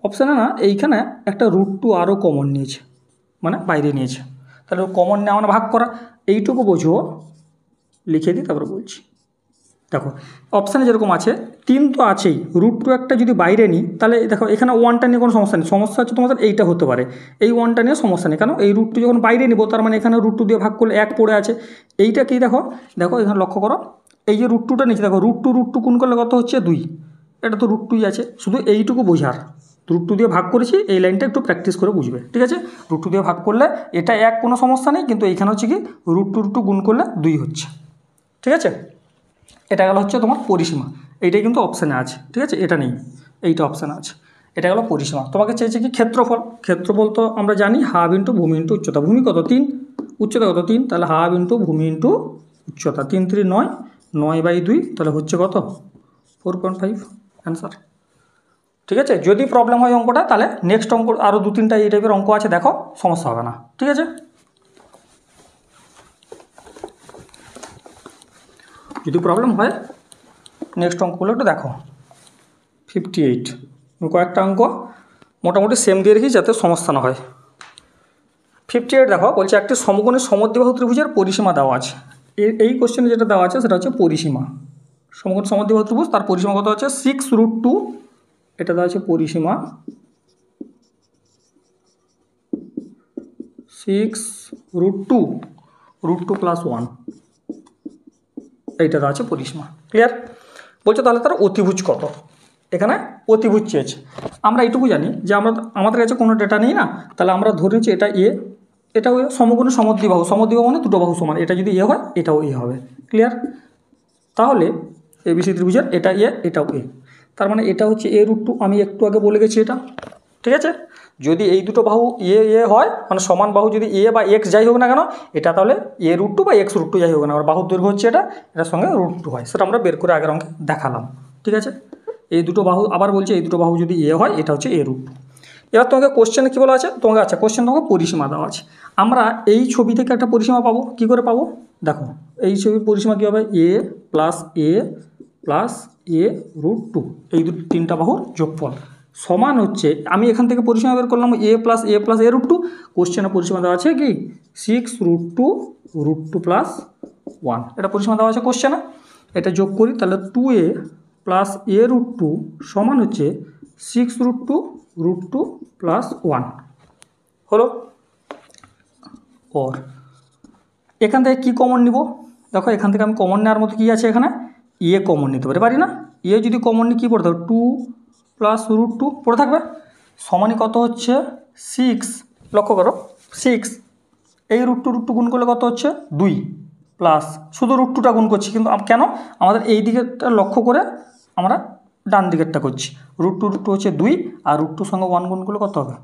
Speaker 1: অপশানে না এইখানে একটা √2 আরও কমন নিয়েছে, মানে বাইরে নিয়েছে, তাহলে কমন নেওয়া মানে ভাগ করা, এইটুকু বোঝো, লিখে দিই তারপরে বলছি। দেখো অপশানে যেরকম আছে 3 তো আছেই, √2 একটা যদি বাইরে নিই তাহলে দেখো এখানে 1টা নিয়ে কোনো সমস্যা নেই, সমস্যা হচ্ছে তোমাদের এইটা হতে পারে, এই 1টা নিয়ে সমস্যা নেই, কারণ এই √2 যখন বাইরে নিব তার মানে এখানে √2 দিয়ে ভাগ করলে 1 পড়ে আছে। এইটা কি দেখো এখানে লক্ষ্য করো, এই যে √2টা নিচে দেখো √2 গুণ করলে কত হচ্ছে 2, এটা তো √2ই আছে, শুধু এইটুকু বোঝার, √2 দিয়ে ভাগ করেছি, এই লাইনটা একটু প্র্যাকটিস করে বুঝবে। ঠিক আছে, √2 দিয়ে ভাগ করলে এটা 1 কোনো সমস্যা নেই, কিন্তু এইখানে হচ্ছে কি √2 গুণ করলে 2 হচ্ছে। ঠিক আছে, এটা গেল হচ্ছে তোমার পরিসীমা, এইটাই কিন্তু অপশানে আছে। ঠিক আছে, এটা নেই, এইটা অপশানে আছে, এটা গেল পরিসীমা। তোমাকে চেয়েছে কি ক্ষেত্রফল, ক্ষেত্রফল তো আমরা জানি ½ × ভূমি × উচ্চতা, ভূমি কত 3, উচ্চতা কত 3, তাহলে ½ × ভূমি × উচ্চতা, 3 × 3 = 9, 9/2, তাহলে হচ্ছে কত 4.5 অ্যান্সার। ঠিক আছে, যদি প্রবলেম হয় অঙ্কটা তাহলে নেক্সট অঙ্ক আরও 2-3টা এই টাইপের অঙ্ক আছে, দেখো সমস্যা হবে না। ঠিক আছে, যদি প্রবলেম হয় নেক্সট অঙ্কগুলো একটু দেখো। 58 কয়েকটা অঙ্ক মোটামুটি সেম দিয়ে রেখি যাতে সমস্যা না হয়। 58 দেখো বলছে একটি সমকোণী সমদ্বিবাহু ত্রিভুজের পরিসীমা দেওয়া আছে। এই কোশ্চেনে যেটা দেওয়া আছে সেটা হচ্ছে পরিসীমা, সমকোণী সমদ্বিবাহু ত্রিভুজ, তার পরিসীমা কত হচ্ছে 6√2, এটা দেওয়া আছে পরিসীমা 6√2, √2 + 1, এইটা দেওয়া আছে পরিসীমা। ক্লিয়ার, বলছে তাহলে তার অতিভুজ কত, এখানে অতিভুজ চেয়েছে। আমরা এইটুকু জানি যে আমাদের কাছে কোনো ডেটা নেই না, তাহলে আমরা ধরে নিচ্ছি এটা এটাও সমকোণী সমদ্বিবাহু, সমদ্বিবাহু মানে দুটো বাহু সমান, এটা যদি হয় এটাও হবে। ক্লিয়ার, তাহলে ABC ত্রিভুজের এটা এটাও তার মানে এটা হচ্ছে a√2, আমি একটু আগে বলে গেছি এটা। ঠিক আছে, যদি এই দুটো বাহু হয় মানে সমান বাহু, যদি বা x যাই হোক না কেন এটা তাহলে a√2 বা x√2 যাই হোক না, আর বাহুর দৈর্ঘ্য হচ্ছে এটার সঙ্গে √2 হয়, সেটা আমরা বের করে আগের অঙ্কে দেখালাম। ঠিক আছে, এই দুটো বাহু আবার বলছে এই দুটো বাহু যদি হয় এটা হচ্ছে a√2। এবার তোমাকে কোশ্চেনে কী বলা আছে, তোমাকে আচ্ছা কোশ্চেন তোমাকে পরিসীমা দেওয়া আছে, আমরা এই ছবি থেকে একটা পরিসীমা পাবো, কী করে পাবো দেখো, এই ছবির পরিসীমা কী হবে a + a√2, এই 3টা বাহুর যোগফল সমান হচ্ছে, আমি এখান থেকে পরিসীমা বের করলাম a + a√2, কোশ্চেনে পরিসীমা দেওয়া আছে কি 6√2 √2 + 1, এটা পরিসীমা দেওয়া আছে কোশ্চেনে, এটা যোগ করি তাহলে 2a + a√2 সমান হচ্ছে 6√2 √2 + 1 হলো। এখান থেকে কী কমন নিব? দেখো এখান থেকে আমি কমন নেওয়ার মতো কী আছে এখানে, এ কমন নিতে পারি না? এ যদি কমন নিই কী পড়ে থাকবে, 2 + √2 পড়ে থাকবে, সমানই কত হচ্ছে 6। লক্ষ্য করো 6, এই √2 গুণ করলে কত হচ্ছে 2, প্লাস শুধু √2টা গুণ করছি, কিন্তু কেন আমাদের এই দিকেরটা লক্ষ্য করে আমরা ডান দিকেরটা করছি। √2 হচ্ছে 2, আর √2 সঙ্গে 1 গুণ করলে কত হবে,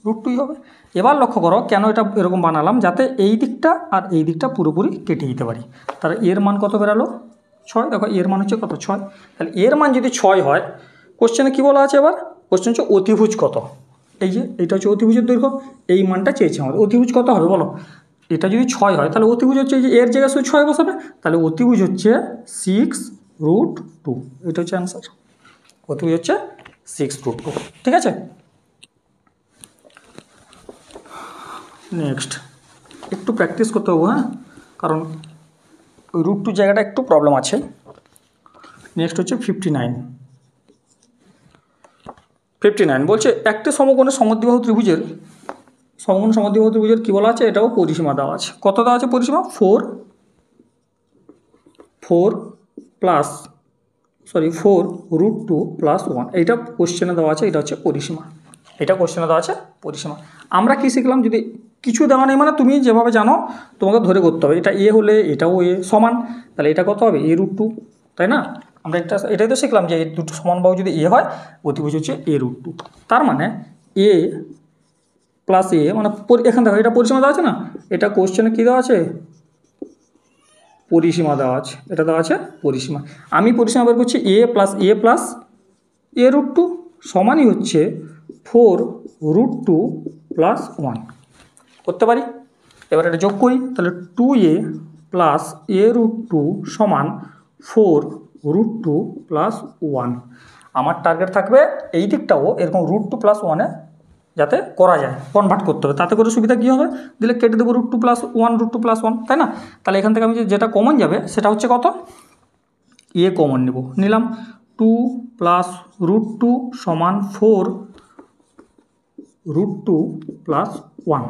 Speaker 1: √2ই হবে। এবার লক্ষ্য করো কেন এটা এরকম বানালাম, যাতে এই দিকটা আর এই দিকটা পুরোপুরি কেটে দিতে পারি। তাহলে এর মান কত বেরালো, 6। দেখো এর মান হচ্ছে কত, 6। তাহলে এর মান যদি 6 হয়, কোশ্চেনে কী বলা আছে এবার, কোশ্চেন হচ্ছে অতিভুজ কত। এই যে এটা হচ্ছে অতিভুজের দৈর্ঘ্য, এই মানটা চেয়েছে আমাদের। অতিভুজ কত হবে বলো, এটা যদি 6 হয় তাহলে অতিভুজ হচ্ছে এই যে এর জায়গায় শুধু 6 বসাবে, তাহলে অতিভুজ হচ্ছে 6√2। এটা হচ্ছে অ্যান্সার, অতিভুজ হচ্ছে 6√2। ঠিক আছে, নেক্সট একটু প্র্যাকটিস করতে হবে, হ্যাঁ, কারণ ওই √2 জায়গাটা একটু প্রবলেম আছে। নেক্সট হচ্ছে 59 বলছে একটি সমকোণে সমদ্বিবাহু ত্রিভুজের কী বলা আছে, এটাও পরিসীমা দেওয়া আছে। কত দেওয়া আছে পরিসীমা, 4 √2 + 1। এইটা কোশ্চেনে দেওয়া আছে, এটা হচ্ছে পরিসীমা। আমরা কি শিখলাম, যদি কিছু দেওয়া নেই মানে তুমি যেভাবে জানো তোমাকে ধরে করতে হবে। এটা এ হলে এটাও এ সমান, তাহলে এটা কত হবে, a√2, তাই না? আমরা এটাই তো শিখলাম যে এই দুটো সমান বাহু যদি এ হয়, অতিভুজ হচ্ছে a√2। তার মানে এ প্লাস এ মানে এখানে দেখো এটা পরিসীমা দেওয়া আছে না, এটা কোশ্চেনে কী দেওয়া আছে, পরিসীমা দেওয়া আছে। এটা দেওয়া আছে পরিসীমা। আমি পরিসীমা বের করছি a + a√2 সমানই হচ্ছে 4√2 + 1 করতে পারি। এবার এটা যোগ করি, তাহলে 2a + a√2 সমান 4√2 + 1। আমার টার্গেট থাকবে এই দিকটাও এরকম √2 + 1-এ যাতে করা যায়, কনভার্ট করতে হবে। তাতে করে সুবিধা কী হবে, দিলে কেটে দেবো √2 + 1, √2 + 1, তাই না? তাহলে এখান থেকে আমি যেটা কমন যাবে সেটা হচ্ছে কত, এ কমন নিলাম 2 + √2 সমান 4√2 + 1।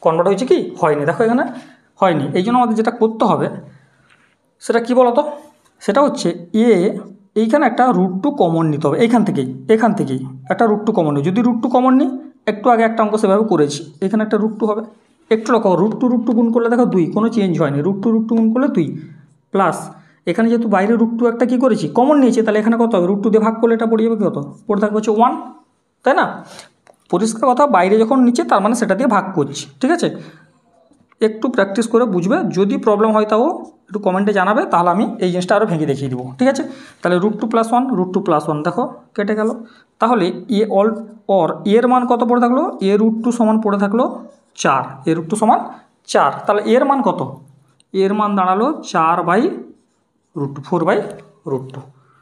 Speaker 1: কনভার্ট হয়েছে কি, হয়নি, দেখো এখানে হয়নি। এই জন্য আমাদের যেটা করতে হবে সেটা কি বলতো, সেটা হচ্ছে এইখানে একটা √2 কমন নিতে হবে। এখান থেকেই একটা √2 কমন নিই। যদি √2 কমন নিই, একটু আগে একটা অঙ্ক সেভাবে করেছি, এখানে একটা √2 হবে। একটু লক্ষ্য √2 গুণ করলে দেখো 2, কোনো চেঞ্জ হয়নি। √2 গুণ করলে 2 প্লাস এখানে যেহেতু বাইরে √2 একটা কী করেছি, কমন নিয়েছি, তাহলে এখানে কত হবে, √2 দিয়ে ভাগ করলে এটা পড়ে যাবে কত, পড়ে থাকবে হচ্ছে 1, তাই না? পরিষ্কার কথা, বাইরে যখন নিচ্ছে তার মানে সেটা দিয়ে ভাগ করছি। ঠিক আছে, একটু প্র্যাকটিস করে বুঝবে। যদি প্রবলেম হয় তাও একটু কমেন্টে জানাবে, তাহলে আমি এই জিনিসটা আরও ভেঙে দেখিয়ে দিব। ঠিক আছে, তাহলে √2 + 1, √2 + 1 দেখো কেটে গেল। তাহলে এর মান কত পড়ে থাকলো, a√2 সমান পড়ে থাকলো 4, a√2 সমান 4। তাহলে এর মান কত, এর মান দাঁড়ালো 4/√2।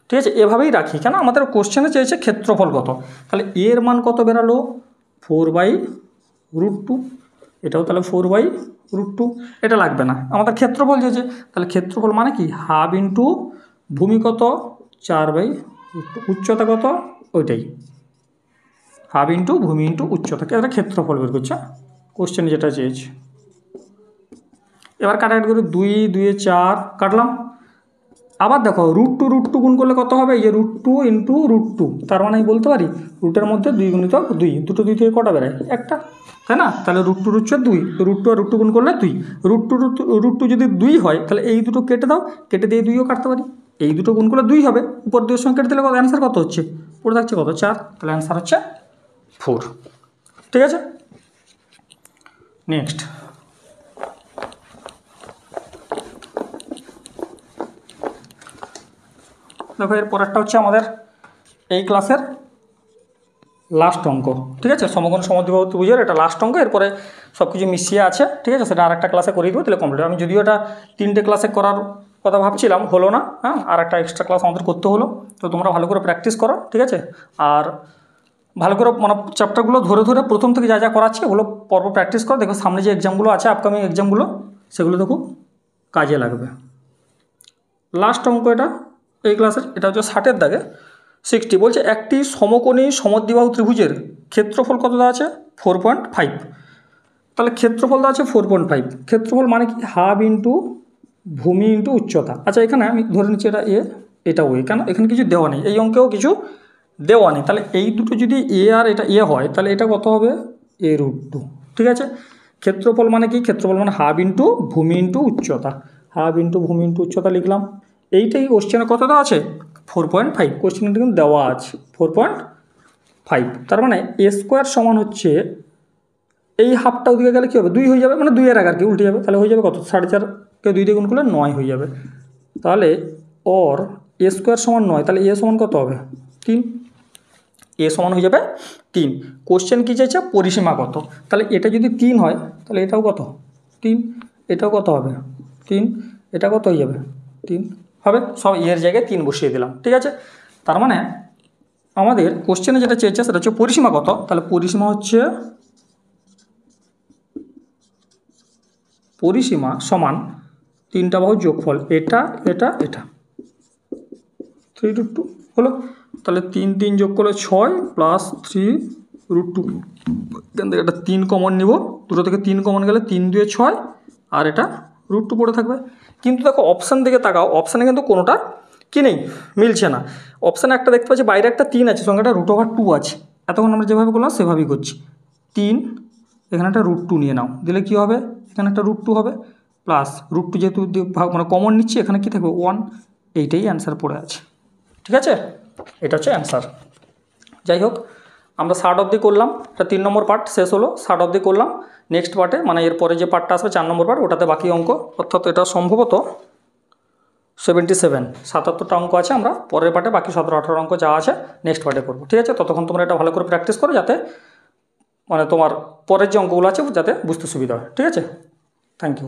Speaker 1: ঠিক আছে, এভাবেই রাখি, কেন আমাদের কোশ্চেনে চেয়েছে ক্ষেত্রফল কত। তাহলে এর মান কত বেরালো, 4/√2। এটাও তাহলে 4/√2। এটা লাগবে না, আমাদের ক্ষেত্রফল চেয়েছে। তাহলে ক্ষেত্রফল মানে কি, হাফ ইন্টু ভূমি কত, 4/√2, উচ্চতা কত, ওইটাই হাফ ইন্টু ভূমি ইন্টু উচ্চতা। এটা ক্ষেত্রফল বের করছে কোশ্চেনে যেটা চেয়েছে। এবার কাটাকাটি করে 2 2 4 কাটলাম। আবার দেখো √2 গুণ করলে কত হবে, এই যে √2 ইন্টু √2, তার মানে আমি বলতে পারি রুটের মধ্যে 2 × 2, দুটো 2 থেকে কটা বেরোয়, একটা, তাই না? তাহলে √2 হচ্ছে 2, √2 আর √2 গুণ করলে 2। √2 যদি 2 হয় তাহলে এই দুটো কেটে দাও, কেটে দিয়ে 2ও কাটতে পারি। এই দুটো গুণ করলে 2 হবে, উপর 2 সঙ্গে কেটে দিলে কত, অ্যান্সার কত হচ্ছে, পড়ে থাকছে কত, 4। তাহলে অ্যান্সার হচ্ছে 4। ঠিক আছে, নেক্সট দেখো এর পরেরটা হচ্ছে আমাদের এই ক্লাসের লাস্ট অঙ্ক। ঠিক আছে, সমকোণ সমদ্বিবাহু ত্রিভুজের এটা লাস্ট অঙ্ক। এরপরে সব কিছু মিশিয়ে আছে। ঠিক আছে, সেটা আরেকটা ক্লাসে করে দেবো, তাহলে কমপ্লিট। আমি যদিও এটা 3টে ক্লাসে করার কথা ভাবছিলাম, হলো না, হ্যাঁ, আর একটা এক্সট্রা ক্লাস আমাদের করতে হলো। তো তোমরা ভালো করে প্র্যাকটিস করো। ঠিক আছে, আর ভালো করে মানে চ্যাপ্টারগুলো ধরে ধরে প্রথম থেকে যা যা করাচ্ছে ওগুলো পর্ব প্র্যাকটিস করো। দেখো সামনে যে এক্সামগুলো আছে, আপকামিং এক্সামগুলো, সেগুলো তো খুব কাজে লাগবে। লাস্ট অঙ্ক এটা এই ক্লাসের, এটা হচ্ছে 60-এর দাগে 60। বলছে একটি সমকোণী সমদ্বিবাহু ত্রিভুজের ক্ষেত্রফল কত দেওয়া আছে, 4.5। তাহলে ক্ষেত্রফল তো আছে 4.5, ক্ষেত্রফল মানে কি হাফ ইন্টু ভূমি ইন্টু উচ্চতা। আচ্ছা এখানে আমি ধরে নিচ্ছি এটা এ, এটা ও, কেন এখানে কিছু দেওয়া নেই, এই অঙ্কেও কিছু দেওয়া নেই, তাহলে এই দুটো যদি এ আর এটা এ হয় তাহলে এটা কত হবে a√2। ঠিক আছে, ক্ষেত্রফল মানে কি, ক্ষেত্রফল মানে হাফ ইন্টু ভূমি ইন্টু উচ্চতা, হাফ ইন্টু ভূমি ইন্টু উচ্চতা লিখলাম। এইটাই কোশ্চেনে কত দেওয়া আছে 4.5, কোশ্চেনটা কিন্তু দেওয়া আছে 4.5। তার মানে a স্কোয়ার সমান হচ্ছে, এই হাফটা ওদিকে গেলে কী হবে 2 হয়ে যাবে, মানে 2 আর কি উল্টে যাবে, তাহলে হয়ে যাবে কত 4.5কে 2 দিয়ে গুণ করলে 9 হয়ে যাবে। তাহলে ওর a স্কোয়ার সমান 9, তাহলে a সমান কত হবে 3, a সমান হয়ে যাবে 3। কোশ্চেন কী চাইছে পরিসীমা কত, তাহলে এটা যদি 3 হয় তাহলে এটাও কত 3, এটাও কত হবে 3, এটা কত হয়ে যাবে 3 হবে, সব এর জায়গায় 3 বসিয়ে দিলাম। ঠিক আছে, তার মানে আমাদের কোশ্চেনে যেটা চেয়েছে সেটা হচ্ছে পরিসীমা কত, তাহলে পরিসীমা হচ্ছে, পরিসীমা সমান 3টা বাহুর যোগফল, এটা এটা এটা 3√2 হলো। তাহলে 3 3 যোগ করলে 6 প্লাস 3√2, এখান থেকে একটা 3 কমন নিব, দুটো থেকে 3 কমন গেলে 3 2 6, আর এটা √2 পড়ে থাকবে। কিন্তু দেখো অপশান দিকে তাকাও, অপশানে কিন্তু কোনোটা কি নেই, মিলছে না। অপশানে একটা দেখতে পাচ্ছি বাইরে একটা 3 আছে, সংখ্যাটা √2 আছে, এতক্ষণ আমরা যেভাবে করলাম সেভাবেই করছি। 3, এখানে একটা √2 নিয়ে নাও, দিলে কী হবে এখানে একটা √2 হবে, প্লাস √2 যেহেতু মানে কমন নিচ্ছি এখানে কী থাকবে 1, এইটাই অ্যান্সার পড়ে আছে। ঠিক আছে, এটা হচ্ছে অ্যান্সার। যাই হোক, আমরা 60 অবধি করলাম, এটা 3 নম্বর পার্ট শেষ হলো, 60 অবধি করলাম। নেক্সট পার্টে মানে এরপরে যে পার্টটা আসবে 4 নম্বর পার্ট, ওটাতে বাকি অঙ্ক, অর্থাৎ এটা সম্ভবত 77টা অঙ্ক আছে, আমরা পরের পার্টে বাকি 17 18 অঙ্ক যা আছে নেক্সট পার্টে করবো। ঠিক আছে, ততক্ষণ তোমরা এটা ভালো করে প্র্যাকটিস করো, যাতে মানে তোমার পরের যে অঙ্কগুলো আছে যাতে বুঝতে সুবিধা হয়। ঠিক আছে, থ্যাংক ইউ।